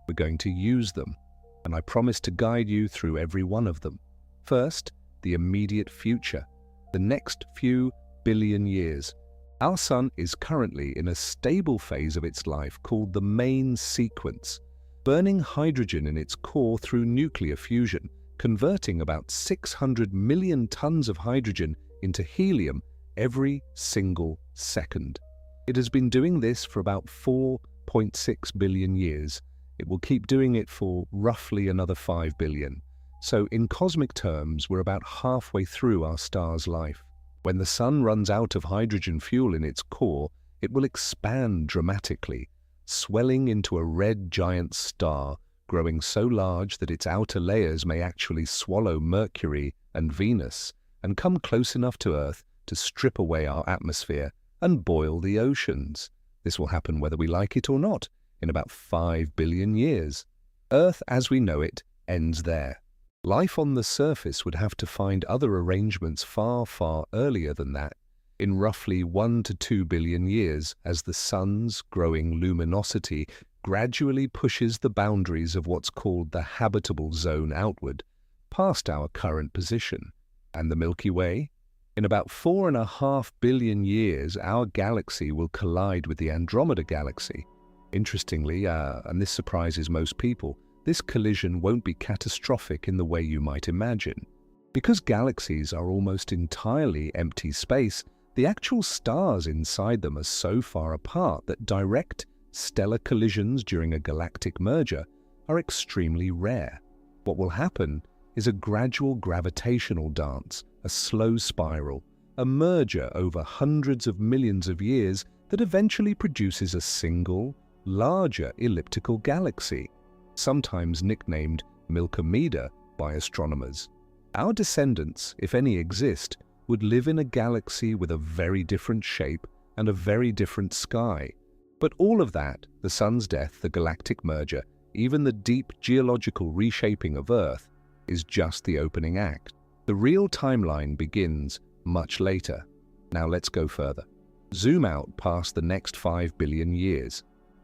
We're going to use them, and I promise to guide you through every one of them. First, the immediate future, the next few billion years. Our sun is currently in a stable phase of its life called the main sequence, burning hydrogen in its core through nuclear fusion, converting about 600 million tons of hydrogen into helium every single second. It has been doing this for about 4.6 billion years. It will keep doing it for roughly another 5 billion. So in cosmic terms, we're about halfway through our star's life. When the sun runs out of hydrogen fuel in its core, it will expand dramatically, swelling into a red giant star, growing so large that its outer layers may actually swallow Mercury and Venus and come close enough to Earth to strip away our atmosphere and boil the oceans. This will happen whether we like it or not, in about 5 billion years. Earth as we know it ends there. Life on the surface would have to find other arrangements far, far earlier than that, in roughly 1 to 2 billion years, as the sun's growing luminosity gradually pushes the boundaries of what's called the habitable zone outward, past our current position. And the Milky Way? In about 4.5 billion years, our galaxy will collide with the Andromeda galaxy. Interestingly, and this surprises most people, this collision won't be catastrophic in the way you might imagine. Because galaxies are almost entirely empty space, the actual stars inside them are so far apart that direct stellar collisions during a galactic merger are extremely rare. What will happen is a gradual gravitational dance, a slow spiral, a merger over hundreds of millions of years that eventually produces a single, larger elliptical galaxy, sometimes nicknamed Milkomeda by astronomers. Our descendants, if any exist, would live in a galaxy with a very different shape and a very different sky. But all of that, the sun's death, the galactic merger, even the deep geological reshaping of Earth, is just the opening act. The real timeline begins much later. Now let's go further. Zoom out past the next 5 billion years.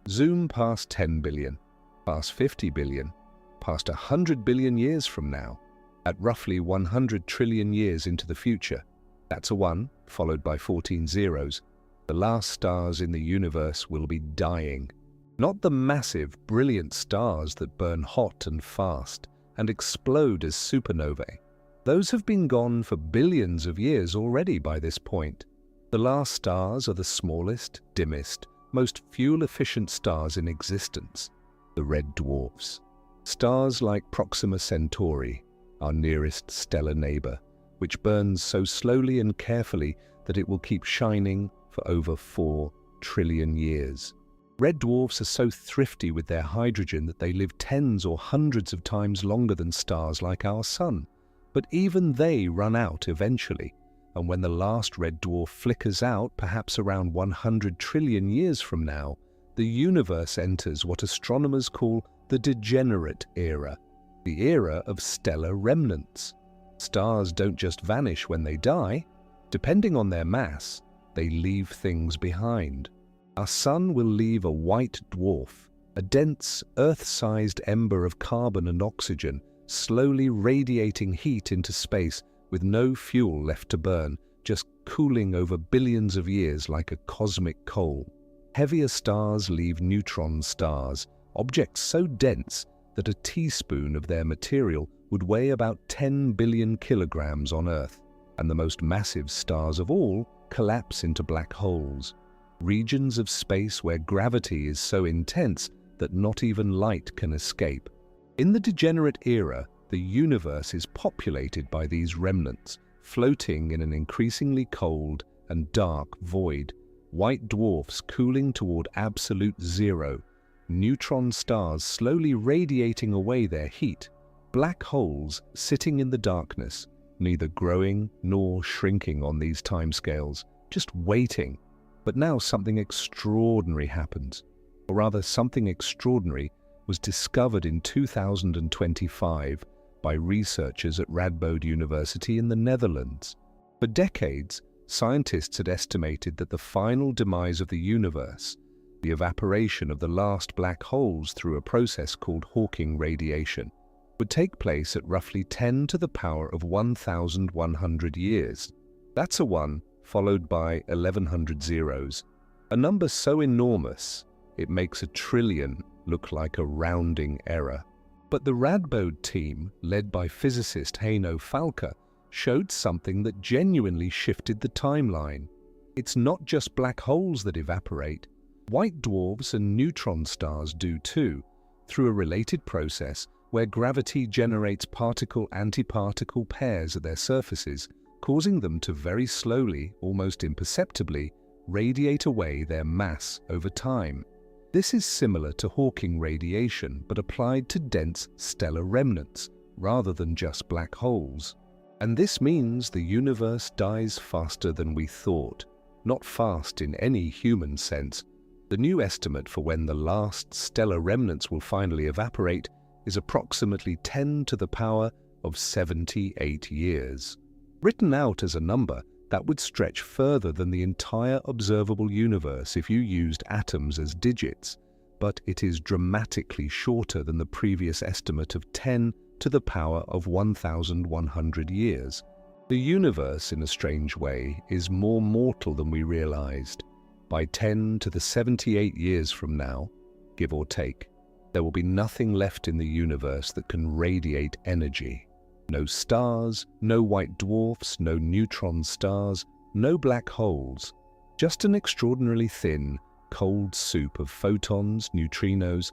Zoom past 10 billion. past 50 billion, past 100 billion years from now, at roughly 100 trillion years into the future. That's a 1, followed by 14 zeros. The last stars in the universe will be dying. Not the massive, brilliant stars that burn hot and fast and explode as supernovae. Those have been gone for billions of years already by this point. The last stars are the smallest, dimmest, most fuel-efficient stars in existence, the red dwarfs. Stars like Proxima Centauri, our nearest stellar neighbor, which burns so slowly and carefully that it will keep shining for over 4 trillion years. Red dwarfs are so thrifty with their hydrogen that they live tens or hundreds of times longer than stars like our Sun. But even they run out eventually, and when the last red dwarf flickers out, perhaps around 100 trillion years from now, the universe enters what astronomers call the degenerate era, the era of stellar remnants. Stars don't just vanish when they die. Depending on their mass, they leave things behind. Our Sun will leave a white dwarf, a dense, Earth-sized ember of carbon and oxygen, slowly radiating heat into space with no fuel left to burn, just cooling over billions of years like a cosmic coal. Heavier stars leave neutron stars, objects so dense that a teaspoon of their material would weigh about 10 billion kilograms on Earth, and the most massive stars of all collapse into black holes, regions of space where gravity is so intense that not even light can escape. In the degenerate era, the universe is populated by these remnants, floating in an increasingly cold and dark void, white dwarfs cooling toward absolute zero, neutron stars slowly radiating away their heat, black holes sitting in the darkness, neither growing nor shrinking on these timescales, just waiting. But now something extraordinary happens, or rather something extraordinary was discovered in 2025 by researchers at Radboud University in the Netherlands. For decades, scientists had estimated that the final demise of the universe, the evaporation of the last black holes through a process called Hawking radiation, would take place at roughly 10 to the power of 1,100 years. That's a 1 followed by 1,100 zeros, a number so enormous it makes a trillion look like a rounding error. But the Radboud team, led by physicist Heino Falke, showed something that genuinely shifted the timeline. It's not just black holes that evaporate. White dwarfs and neutron stars do too, through a related process where gravity generates particle-antiparticle pairs at their surfaces, causing them to very slowly, almost imperceptibly, radiate away their mass over time. This is similar to Hawking radiation, but applied to dense stellar remnants, rather than just black holes. And this means the universe dies faster than we thought, not fast in any human sense. The new estimate for when the last stellar remnants will finally evaporate is approximately 10 to the power of 78 years. Written out as a number, that would stretch further than the entire observable universe if you used atoms as digits, but it is dramatically shorter than the previous estimate of 10 to the power of 1,100 years. The universe, in a strange way, is more mortal than we realized. By 10 to the 78 years from now, give or take, there will be nothing left in the universe that can radiate energy. No stars, no white dwarfs, no neutron stars, no black holes. Just an extraordinarily thin, cold soup of photons, neutrinos,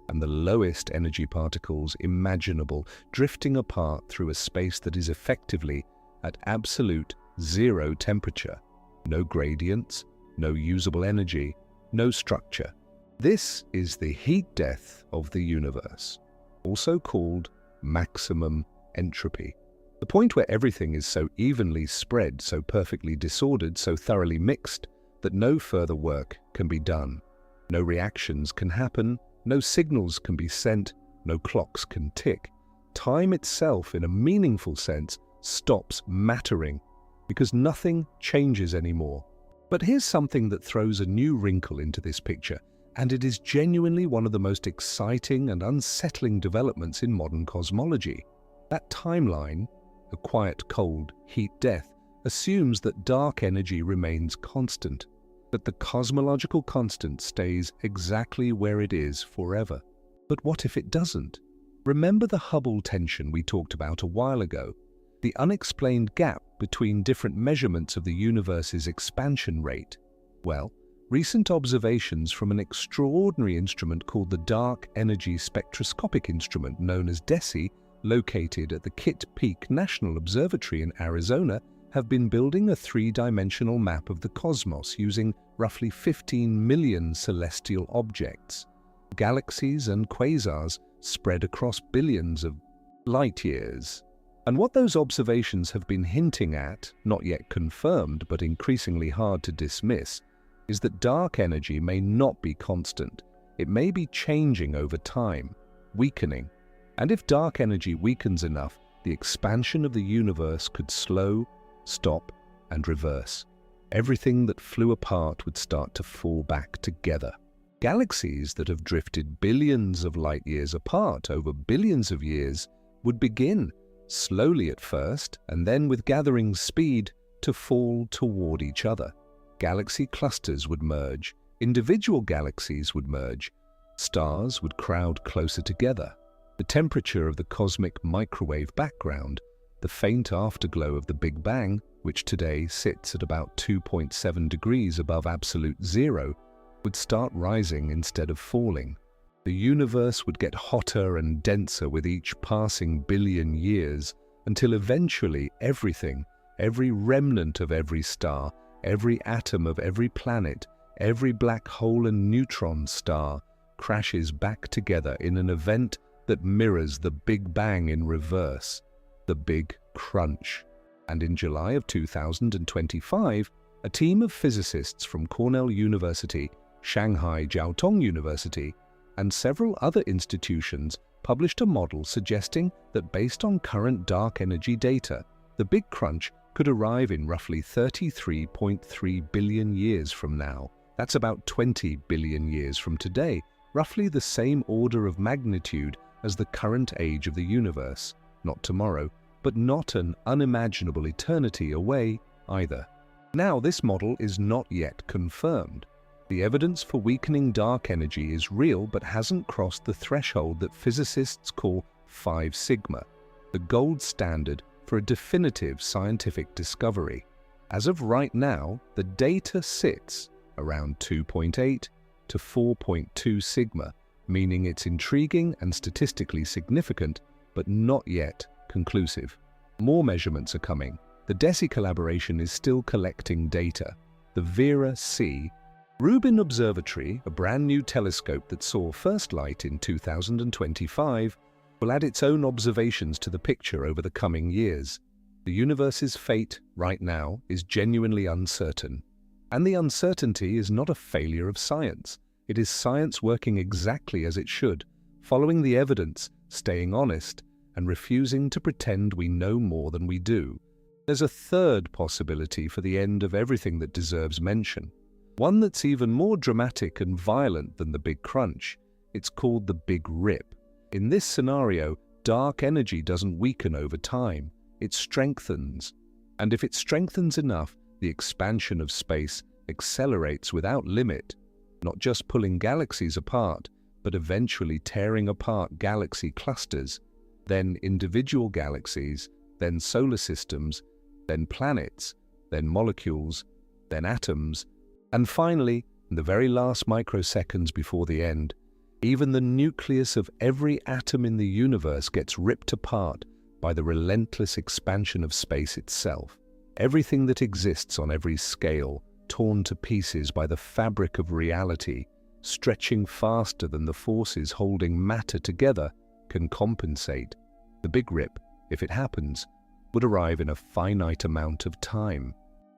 and the lowest energy particles imaginable drifting apart through a space that is effectively at absolute zero temperature. No gradients, no usable energy, no structure. This is the heat death of the universe, also called maximum entropy. The point where everything is so evenly spread, so perfectly disordered, so thoroughly mixed, that no further work can be done. No reactions can happen, no signals can be sent, no clocks can tick. Time itself, in a meaningful sense, stops mattering, because nothing changes anymore. But here's something that throws a new wrinkle into this picture. And it is genuinely one of the most exciting and unsettling developments in modern cosmology. That timeline, a quiet, cold, heat death, assumes that dark energy remains constant, that the cosmological constant stays exactly where it is forever. But what if it doesn't? Remember the Hubble tension we talked about a while ago, the unexplained gap between different measurements of the universe's expansion rate? Well, recent observations from an extraordinary instrument called the Dark Energy Spectroscopic Instrument known as DESI, located at the Kitt Peak National Observatory in Arizona, have been building a three-dimensional map of the cosmos using roughly 15 million celestial objects, galaxies and quasars spread across billions of light-years. And what those observations have been hinting at, not yet confirmed but increasingly hard to dismiss, is that dark energy may not be constant. It may be changing over time, weakening. And if dark energy weakens enough, the expansion of the universe could slow, stop, and reverse. Everything that flew apart would start to fall back together. Galaxies that have drifted billions of light years apart over billions of years would begin, slowly at first, and then with gathering speed, to fall toward each other. Galaxy clusters would merge, individual galaxies would merge, stars would crowd closer together. The temperature of the cosmic microwave background, the faint afterglow of the Big Bang, which today sits at about 2.7 degrees above absolute zero, would start rising instead of falling. The universe would get hotter and denser with each passing billion years, until eventually everything, every remnant of every star, every atom of every planet, every black hole and neutron star, crashes back together in an event that mirrors the Big Bang in reverse, the Big Crunch. And in July of 2025, a team of physicists from Cornell University, Shanghai Jiao Tong University, and several other institutions published a model suggesting that based on current dark energy data, the Big Crunch could arrive in roughly 33.3 billion years from now. That's about 20 billion years from today, roughly the same order of magnitude as the current age of the universe. Not tomorrow, but not an unimaginable eternity away either. Now, this model is not yet confirmed. The evidence for weakening dark energy is real but hasn't crossed the threshold that physicists call 5 sigma, the gold standard for a definitive scientific discovery. As of right now, the data sits around 2.8 to 4.2 sigma, meaning it's intriguing and statistically significant, but not yet conclusive. More measurements are coming. The DESI collaboration is still collecting data. The Vera-C Rubin Observatory, a brand new telescope that saw first light in 2025, will add its own observations to the picture over the coming years. The universe's fate, right now, is genuinely uncertain. And the uncertainty is not a failure of science. It is science working exactly as it should, following the evidence, staying honest, and refusing to pretend we know more than we do. There's a third possibility for the end of everything that deserves mention. One that's even more dramatic and violent than the Big Crunch. It's called the Big Rip. In this scenario, dark energy doesn't weaken over time, it strengthens. And if it strengthens enough, the expansion of space accelerates without limit, not just pulling galaxies apart, but eventually tearing apart galaxy clusters, then individual galaxies, then solar systems, then planets, then molecules, then atoms, and finally, in the very last microseconds before the end, even the nucleus of every atom in the universe gets ripped apart by the relentless expansion of space itself. Everything that exists on every scale, torn to pieces by the fabric of reality, stretching faster than the forces holding matter together, can compensate. The Big Rip, if it happens, would arrive in a finite amount of time.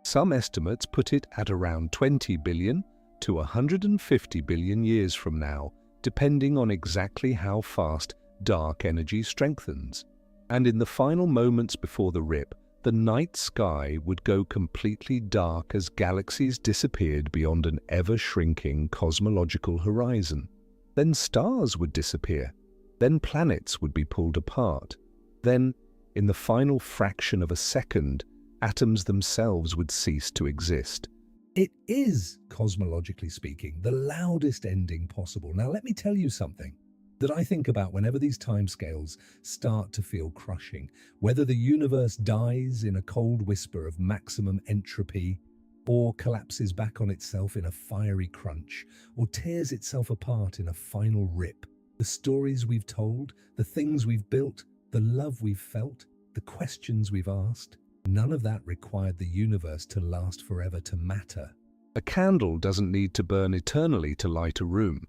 Some estimates put it at around 20 billion to 150 billion years from now, depending on exactly how fast dark energy strengthens. And in the final moments before the rip, the night sky would go completely dark as galaxies disappeared beyond an ever-shrinking cosmological horizon. Then stars would disappear. Then planets would be pulled apart. Then, in the final fraction of a second, atoms themselves would cease to exist. It is, cosmologically speaking, the loudest ending possible. Now, let me tell you something that I think about whenever these timescales start to feel crushing. Whether the universe dies in a cold whisper of maximum entropy, or collapses back on itself in a fiery crunch, or tears itself apart in a final rip. The stories we've told, the things we've built, the love we've felt, the questions we've asked, none of that required the universe to last forever to matter. A candle doesn't need to burn eternally to light a room.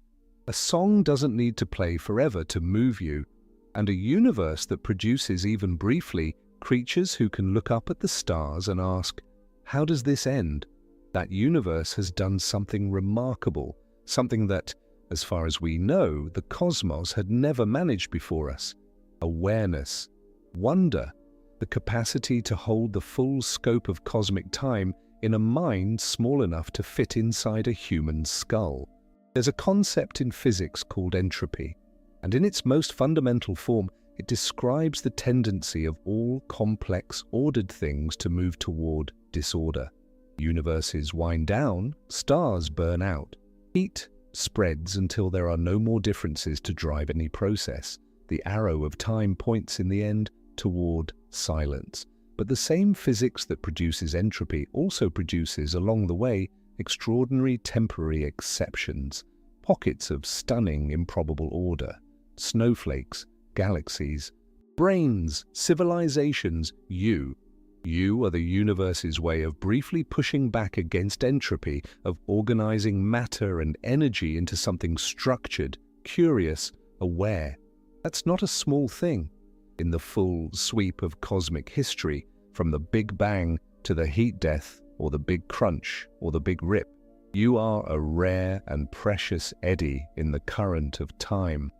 A song doesn't need to play forever to move you. And a universe that produces, even briefly, creatures who can look up at the stars and ask, how does this end? That universe has done something remarkable, something that, as far as we know, the cosmos had never managed before us. Awareness, wonder, the capacity to hold the full scope of cosmic time in a mind small enough to fit inside a human skull. There's a concept in physics called entropy, and in its most fundamental form, it describes the tendency of all complex, ordered things to move toward disorder. Universes wind down, stars burn out. Heat spreads until there are no more differences to drive any process. The arrow of time points in the end toward silence. But the same physics that produces entropy also produces, along the way, extraordinary temporary exceptions, pockets of stunning improbable order, snowflakes, galaxies, brains, civilizations. You are the universe's way of briefly pushing back against entropy, of organizing matter and energy into something structured, curious, aware. That's not a small thing. In the full sweep of cosmic history, from the Big Bang to the heat death, or the Big Crunch, or the Big Rip, you are a rare and precious eddy in the current of time,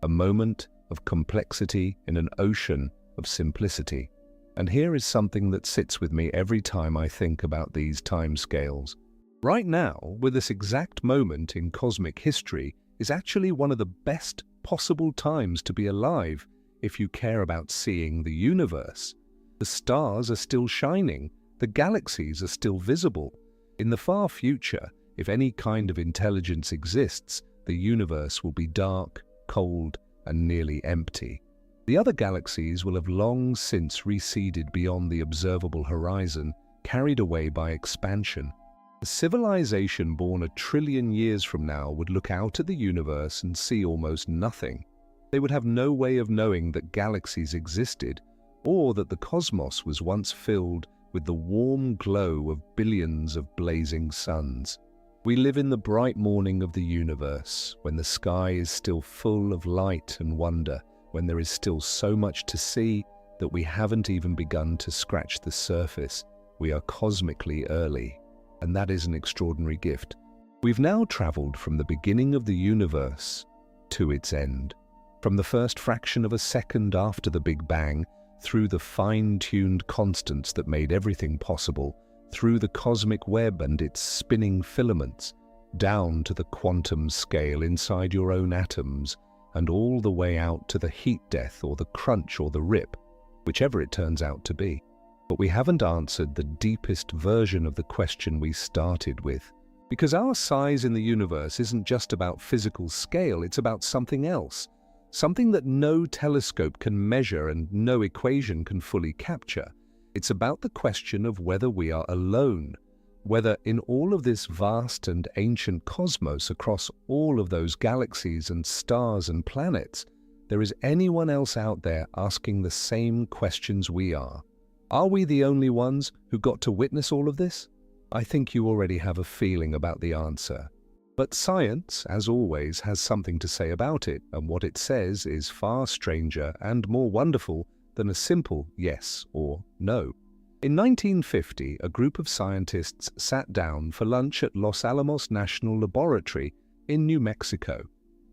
a moment of complexity in an ocean of simplicity. And here is something that sits with me every time I think about these timescales. Right now, with this exact moment in cosmic history, is actually one of the best possible times to be alive if you care about seeing the universe. The stars are still shining, the galaxies are still visible. In the far future, if any kind of intelligence exists, the universe will be dark, cold, and nearly empty. The other galaxies will have long since receded beyond the observable horizon, carried away by expansion. A civilization born 1 trillion years from now would look out at the universe and see almost nothing. They would have no way of knowing that galaxies existed, or that the cosmos was once filled with the warm glow of billions of blazing suns. We live in the bright morning of the universe, when the sky is still full of light and wonder, when there is still so much to see that we haven't even begun to scratch the surface. We are cosmically early, and that is an extraordinary gift. We've now traveled from the beginning of the universe to its end. From the first fraction of a second after the Big Bang, through the fine-tuned constants that made everything possible, through the cosmic web and its spinning filaments, down to the quantum scale inside your own atoms, and all the way out to the heat death or the crunch or the rip, whichever it turns out to be. But we haven't answered the deepest version of the question we started with. Because our size in the universe isn't just about physical scale, it's about something else. Something that no telescope can measure and no equation can fully capture. It's about the question of whether we are alone, whether in all of this vast and ancient cosmos across all of those galaxies and stars and planets, there is anyone else out there asking the same questions we are. Are we the only ones who got to witness all of this? I think you already have a feeling about the answer. But science, as always, has something to say about it, and what it says is far stranger and more wonderful than a simple yes or no. In 1950, a group of scientists sat down for lunch at Los Alamos National Laboratory in New Mexico.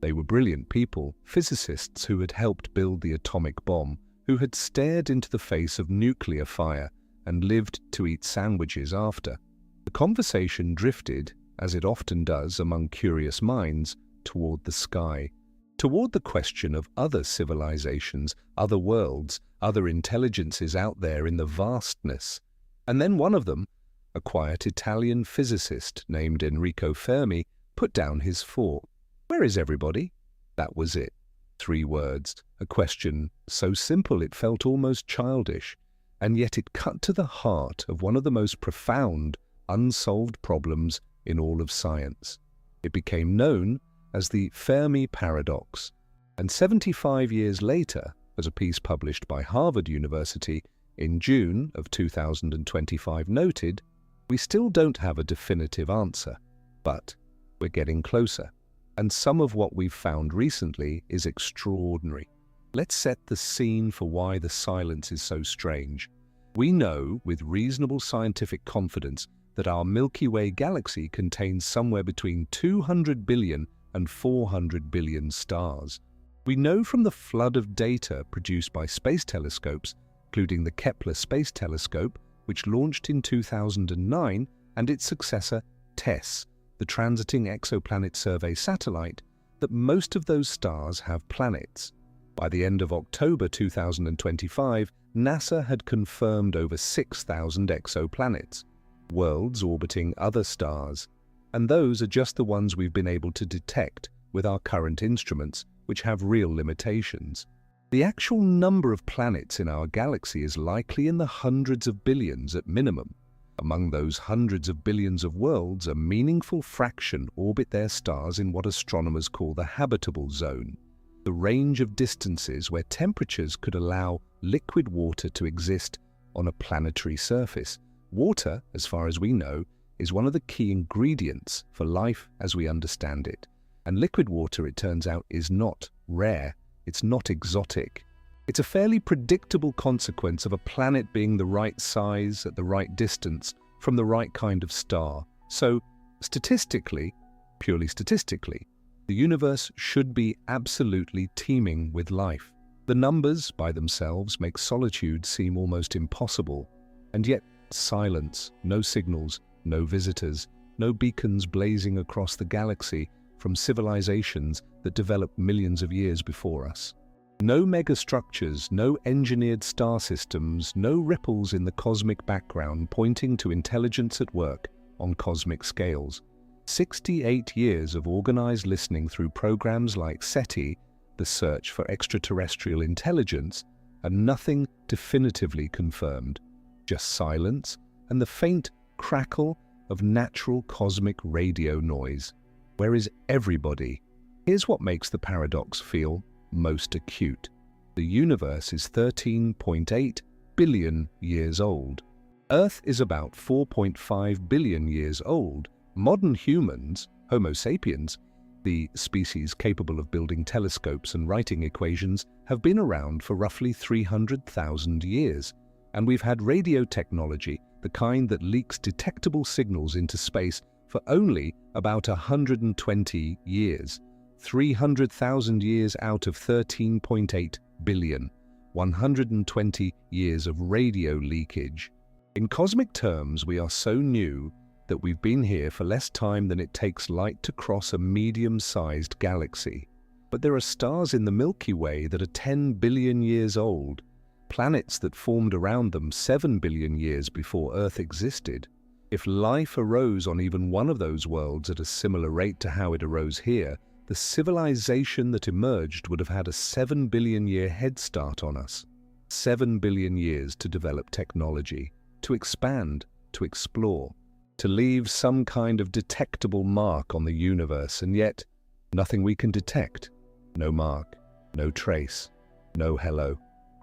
They were brilliant people, physicists who had helped build the atomic bomb, who had stared into the face of nuclear fire and lived to eat sandwiches after. The conversation drifted, as it often does among curious minds, toward the sky, toward the question of other civilizations, other worlds, other intelligences out there in the vastness. And then one of them, a quiet Italian physicist named Enrico Fermi, put down his fork. "Where is everybody?" That was it. 3 words, a question so simple it felt almost childish, and yet it cut to the heart of one of the most profound, unsolved problems in all of science. It became known as the Fermi paradox, and 75 years later, as a piece published by Harvard University in June of 2025 noted, we still don't have a definitive answer, but we're getting closer. And some of what we've found recently is extraordinary. Let's set the scene for why the silence is so strange. We know with reasonable scientific confidence that our Milky Way galaxy contains somewhere between 200 billion and 400 billion stars. We know from the flood of data produced by space telescopes, including the Kepler Space Telescope, which launched in 2009, and its successor, TESS, the Transiting Exoplanet Survey satellite, that most of those stars have planets. By the end of October 2025, NASA had confirmed over 6,000 exoplanets, worlds orbiting other stars, and those are just the ones we've been able to detect with our current instruments, which have real limitations. The actual number of planets in our galaxy is likely in the hundreds of billions at minimum. Among those hundreds of billions of worlds, a meaningful fraction orbit their stars in what astronomers call the habitable zone, the range of distances where temperatures could allow liquid water to exist on a planetary surface. Water, as far as we know, is one of the key ingredients for life as we understand it. And liquid water, it turns out, is not rare, it's not exotic. It's a fairly predictable consequence of a planet being the right size at the right distance from the right kind of star. So, statistically, purely statistically, the universe should be absolutely teeming with life. The numbers by themselves make solitude seem almost impossible, and yet silence, no signals, no visitors, no beacons blazing across the galaxy from civilizations that developed millions of years before us. No megastructures, no engineered star systems, no ripples in the cosmic background pointing to intelligence at work on cosmic scales. 68 years of organized listening through programs like SETI, the search for extraterrestrial intelligence, and nothing definitively confirmed. Just silence and the faint crackle of natural cosmic radio noise. Where is everybody? Here's what makes the paradox feel most acute. The universe is 13.8 billion years old. Earth is about 4.5 billion years old. Modern humans, Homo sapiens, the species capable of building telescopes and writing equations, have been around for roughly 300,000 years. And we've had radio technology, the kind that leaks detectable signals into space, for only about 120 years. 300,000 years out of 13.8 billion, 120 years of radio leakage. In cosmic terms, we are so new that we've been here for less time than it takes light to cross a medium-sized galaxy. But there are stars in the Milky Way that are 10 billion years old, planets that formed around them 7 billion years before Earth existed. If life arose on even one of those worlds at a similar rate to how it arose here, the civilization that emerged would have had a 7 billion year head start on us. 7 billion years to develop technology, to expand, to explore, to leave some kind of detectable mark on the universe, and yet nothing we can detect. No mark, no trace, no hello.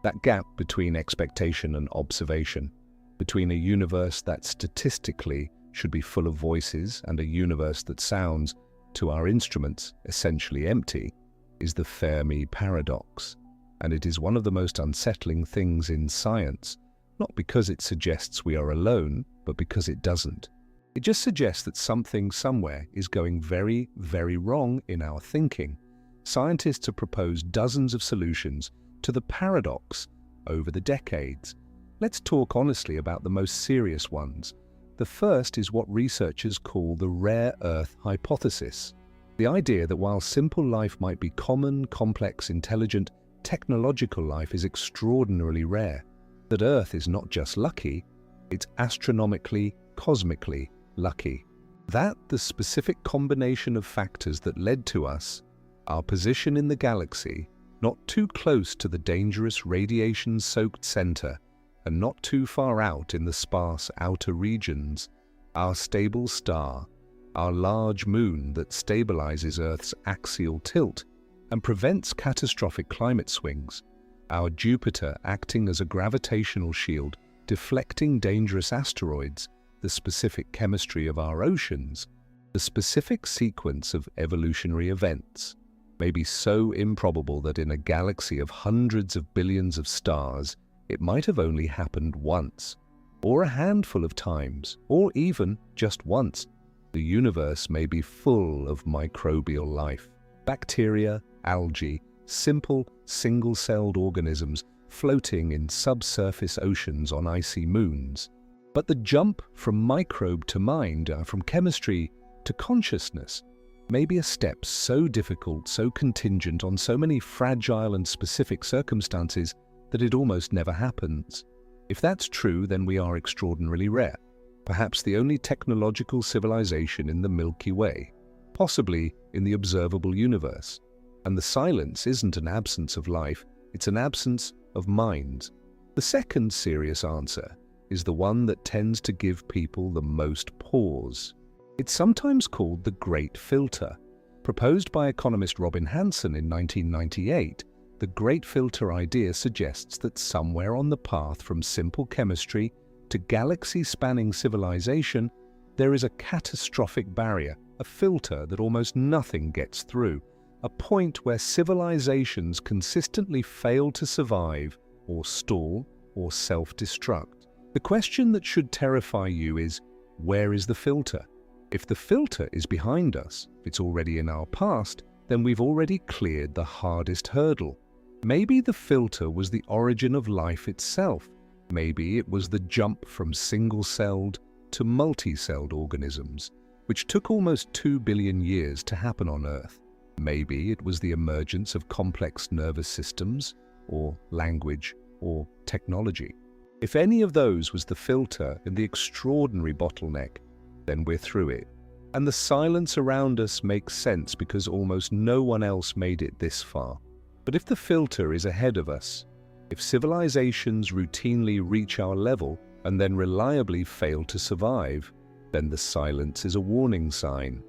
That gap between expectation and observation, between a universe that statistically should be full of voices and a universe that sounds, to our instruments, essentially empty, is the Fermi paradox. And it is one of the most unsettling things in science, not because it suggests we are alone, but because it doesn't. It just suggests that something somewhere is going very, very wrong in our thinking. Scientists have proposed dozens of solutions to the paradox over the decades. Let's talk honestly about the most serious ones. The first is what researchers call the rare Earth hypothesis. The idea that while simple life might be common, complex, intelligent, technological life is extraordinarily rare. That Earth is not just lucky, it's astronomically, cosmically lucky. That the specific combination of factors that led to us, our position in the galaxy, not too close to the dangerous radiation-soaked center, and not too far out in the sparse outer regions, our stable star, our large moon that stabilizes Earth's axial tilt and prevents catastrophic climate swings, our Jupiter acting as a gravitational shield, deflecting dangerous asteroids, the specific chemistry of our oceans, the specific sequence of evolutionary events, may be so improbable that in a galaxy of hundreds of billions of stars, it might have only happened once, or a handful of times, or even just once. The universe may be full of microbial life, bacteria, algae, simple single-celled organisms floating in subsurface oceans on icy moons. But the jump from microbe to mind, from chemistry to consciousness, may be a step so difficult, so contingent on so many fragile and specific circumstances that it almost never happens. If that's true, then we are extraordinarily rare, perhaps the only technological civilization in the Milky Way, possibly in the observable universe. And the silence isn't an absence of life, it's an absence of minds. The second serious answer is the one that tends to give people the most pause. It's sometimes called the Great Filter. Proposed by economist Robin Hanson in 1998, the Great Filter idea suggests that somewhere on the path from simple chemistry to galaxy-spanning civilization, there is a catastrophic barrier, a filter that almost nothing gets through, a point where civilizations consistently fail to survive or stall or self-destruct. The question that should terrify you is, where is the filter? If the filter is behind us, if it's already in our past, then we've already cleared the hardest hurdle. Maybe the filter was the origin of life itself. Maybe it was the jump from single-celled to multi-celled organisms, which took almost 2 billion years to happen on Earth. Maybe it was the emergence of complex nervous systems, or language, or technology. If any of those was the filter and the extraordinary bottleneck, then we're through it. And the silence around us makes sense because almost no one else made it this far. But if the filter is ahead of us, if civilizations routinely reach our level and then reliably fail to survive, then the silence is a warning sign.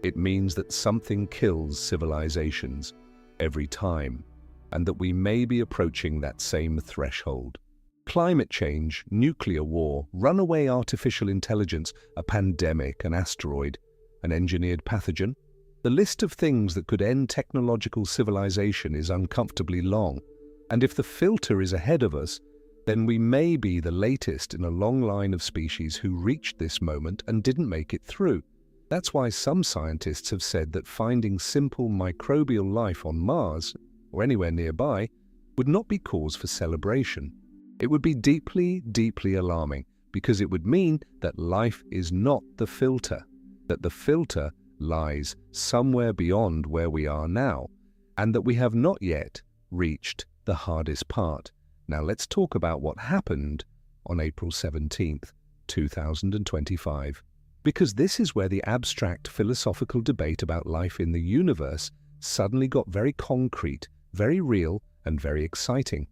It means that something kills civilizations every time, and that we may be approaching that same threshold. Climate change, nuclear war, runaway artificial intelligence, a pandemic, an asteroid, an engineered pathogen. The list of things that could end technological civilization is uncomfortably long, and if the filter is ahead of us, then we may be the latest in a long line of species who reached this moment and didn't make it through. That's why some scientists have said that finding simple microbial life on Mars, or anywhere nearby, would not be cause for celebration. It would be deeply, deeply alarming, because it would mean that life is not the filter, that the filter lies somewhere beyond where we are now, and that we have not yet reached the hardest part. Now let's talk about what happened on April 17th, 2025. Because this is where the abstract philosophical debate about life in the universe suddenly got very concrete, very real, and very exciting.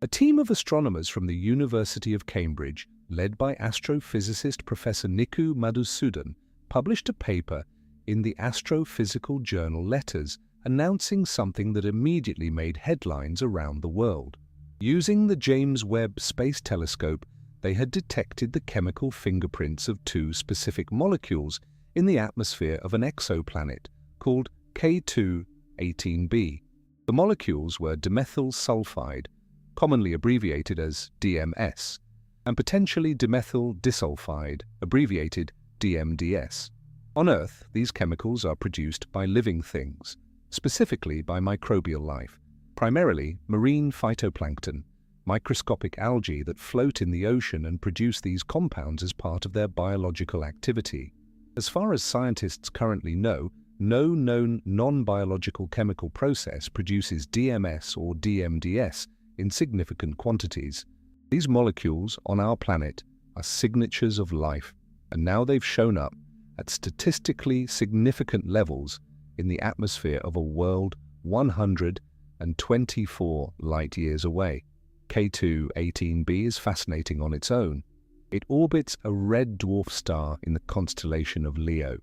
A team of astronomers from the University of Cambridge, led by astrophysicist Professor Niku Madhusudan, published a paper in the Astrophysical Journal Letters announcing something that immediately made headlines around the world. Using the James Webb Space Telescope, they had detected the chemical fingerprints of two specific molecules in the atmosphere of an exoplanet called K2-18b. The molecules were dimethyl sulfide, commonly abbreviated as DMS, and potentially dimethyl disulfide, abbreviated DMDS. On Earth, these chemicals are produced by living things, specifically by microbial life, primarily marine phytoplankton. microscopic algae that float in the ocean and produce these compounds as part of their biological activity. As far as scientists currently know, no known non-biological chemical process produces DMS or DMDS in significant quantities. These molecules on our planet are signatures of life, and now they've shown up at statistically significant levels in the atmosphere of a world 124 light-years away. K2-18b is fascinating on its own. It orbits a red dwarf star in the constellation of Leo.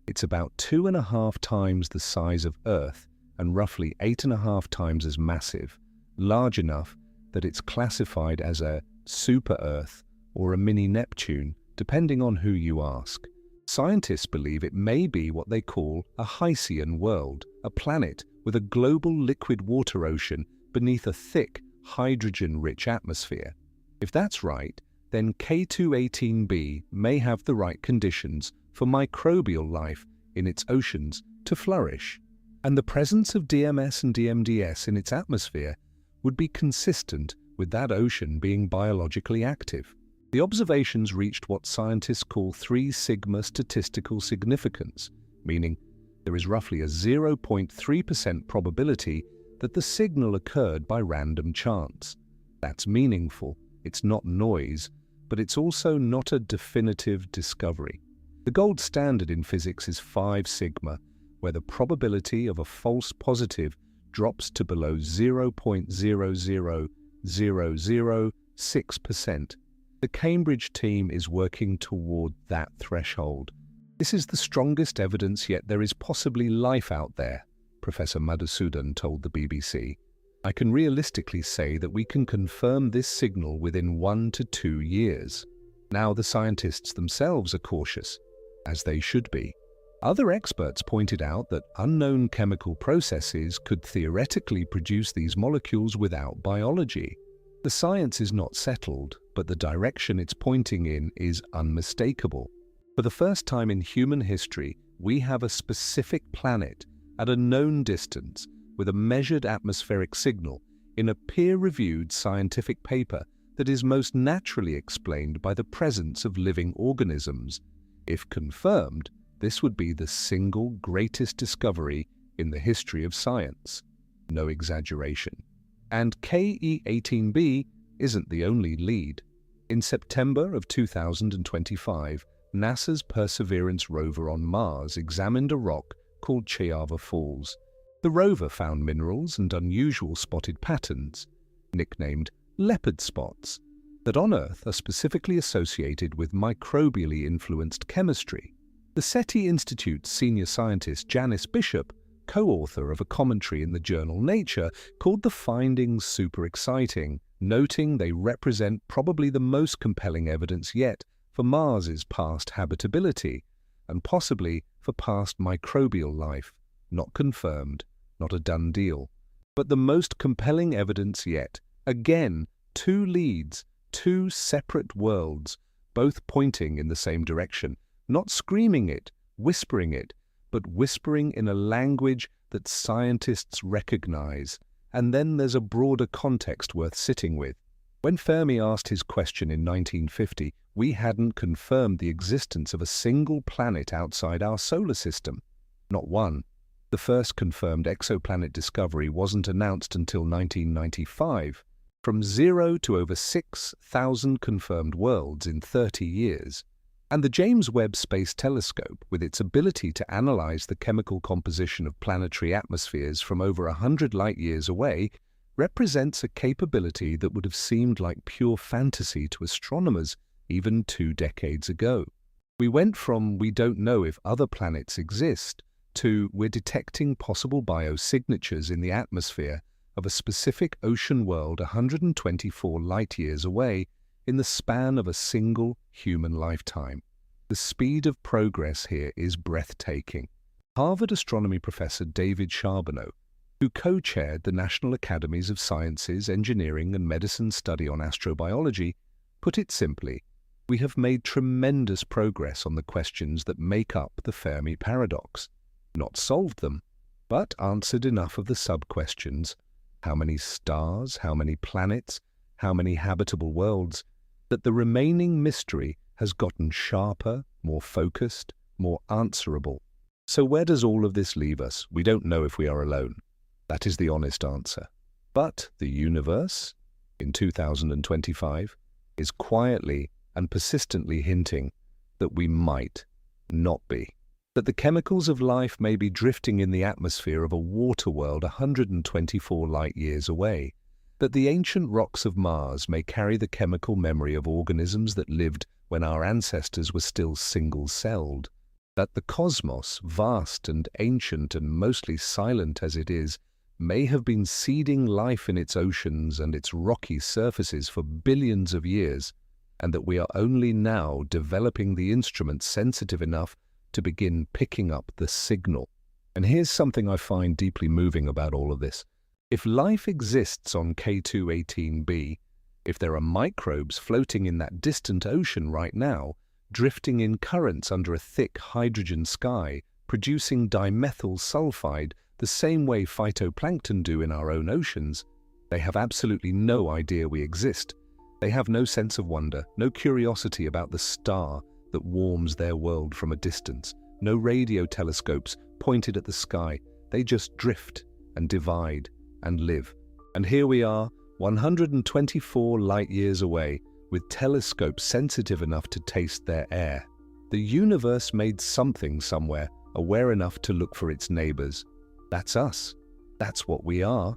It's about 2.5 times the size of Earth and roughly 8.5 times as massive, large enough that it's classified as a super-Earth or a mini-Neptune, depending on who you ask. Scientists believe it may be what they call a Hycean world, a planet with a global liquid water ocean beneath a thick, hydrogen-rich atmosphere. If that's right, then K2-18b may have the right conditions for microbial life in its oceans to flourish. And the presence of DMS and DMDS in its atmosphere would be consistent with that ocean being biologically active. The observations reached what scientists call 3 sigma statistical significance, meaning there is roughly a 0.3% probability that the signal occurred by random chance. That's meaningful. It's not noise, but it's also not a definitive discovery. The gold standard in physics is 5 sigma, where the probability of a false positive drops to below 0.00006%. The Cambridge team is working toward that threshold. This is the strongest evidence yet there is possibly life out there, Professor Madhusudan told the BBC. I can realistically say that we can confirm this signal within 1 to 2 years. Now the scientists themselves are cautious, as they should be. Other experts pointed out that unknown chemical processes could theoretically produce these molecules without biology. The science is not settled, but the direction it's pointing in is unmistakable. For the first time in human history, we have a specific planet at a known distance with a measured atmospheric signal in a peer-reviewed scientific paper that is most naturally explained by the presence of living organisms. If confirmed, this would be the single greatest discovery in the history of science. No exaggeration. And KE-18b isn't the only lead. In September of 2025, NASA's Perseverance rover on Mars examined a rock called Chiava Falls. The rover found minerals and unusual spotted patterns, nicknamed leopard spots, that on Earth are specifically associated with microbially influenced chemistry. The SETI Institute's senior scientist Janice Bishop, co-author of a commentary in the journal Nature, called the findings super exciting, noting they represent probably the most compelling evidence yet for Mars's past habitability, and possibly for past microbial life. Not confirmed, not a done deal, but the most compelling evidence yet. Again, 2 leads, 2 separate worlds, both pointing in the same direction, not screaming it, whispering it, but whispering in a language that scientists recognize. And then there's a broader context worth sitting with. When Fermi asked his question in 1950, we hadn't confirmed the existence of a single planet outside our solar system. Not one. The first confirmed exoplanet discovery wasn't announced until 1995. From 0 to over 6,000 confirmed worlds in 30 years. And the James Webb Space Telescope, with its ability to analyze the chemical composition of planetary atmospheres from over 100 light-years away, represents a capability that would have seemed like pure fantasy to astronomers even 2 decades ago. We went from "we don't know if other planets exist" to "we're detecting possible biosignatures in the atmosphere of a specific ocean world 124 light-years away in the span of a single human lifetime." The speed of progress here is breathtaking. Harvard astronomy professor David Charbonneau, who co-chaired the National Academies of Sciences, Engineering and Medicine study on astrobiology, put it simply, we have made tremendous progress on the questions that make up the Fermi paradox. Not solved them, but answered enough of the sub-questions. How many stars? How many planets? how many habitable worlds, that the remaining mystery has gotten sharper, more focused, more answerable. So where does all of this leave us? We don't know if we are alone. That is the honest answer. But the universe, in 2025, is quietly and persistently hinting that we might not be. That the chemicals of life may be drifting in the atmosphere of a water world 124 light-years away. That the ancient rocks of Mars may carry the chemical memory of organisms that lived when our ancestors were still single-celled. That the cosmos, vast and ancient and mostly silent as it is, may have been seeding life in its oceans and its rocky surfaces for billions of years, and that we are only now developing the instruments sensitive enough to begin picking up the signal. And here's something I find deeply moving about all of this. If life exists on K2-18b, if there are microbes floating in that distant ocean right now, drifting in currents under a thick hydrogen sky, producing dimethyl sulfide the same way phytoplankton do in our own oceans, they have absolutely no idea we exist. They have no sense of wonder, no curiosity about the star that warms their world from a distance, no radio telescopes pointed at the sky. They just drift and divide and live. And here we are, 124 light-years away, with telescopes sensitive enough to taste their air. The universe made something somewhere, aware enough to look for its neighbors. That's us. That's what we are.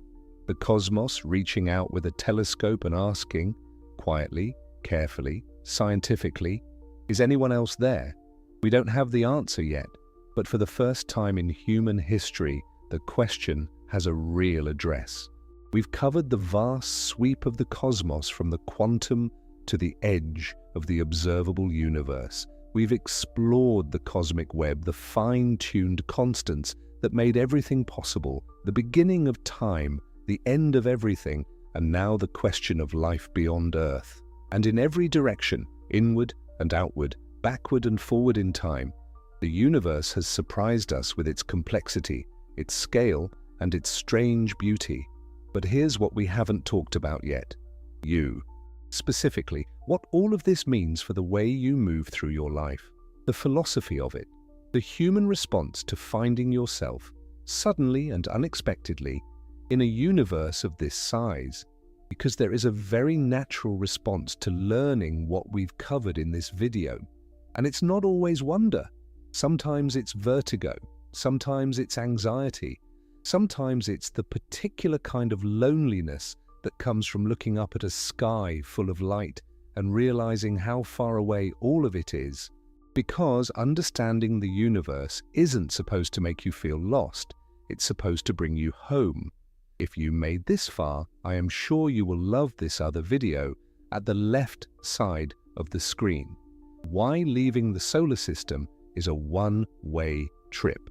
The cosmos reaching out with a telescope and asking, quietly, carefully, scientifically, is anyone else there? We don't have the answer yet, but for the first time in human history, the question has a real address. We've covered the vast sweep of the cosmos from the quantum to the edge of the observable universe. We've explored the cosmic web, the fine-tuned constants that made everything possible, the beginning of time, the end of everything, and now the question of life beyond Earth. And in every direction, inward and outward, backward and forward in time, the universe has surprised us with its complexity, its scale, and its strange beauty. But here's what we haven't talked about yet. You. Specifically, what all of this means for the way you move through your life, the philosophy of it, the human response to finding yourself, suddenly and unexpectedly, in a universe of this size, because there is a very natural response to learning what we've covered in this video. And it's not always wonder. Sometimes it's vertigo, sometimes it's anxiety, sometimes it's the particular kind of loneliness that comes from looking up at a sky full of light and realizing how far away all of it is. Because understanding the universe isn't supposed to make you feel lost, it's supposed to bring you home. If you made this far, I am sure you will love this other video at the left side of the screen. Why leaving the solar system is a one-way trip.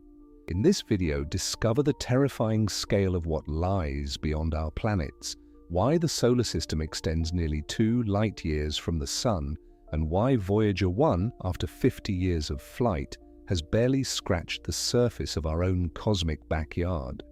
In this video, discover the terrifying scale of what lies beyond our planets, why the solar system extends nearly 2 light-years from the Sun, and why Voyager 1, after 50 years of flight, has barely scratched the surface of our own cosmic backyard.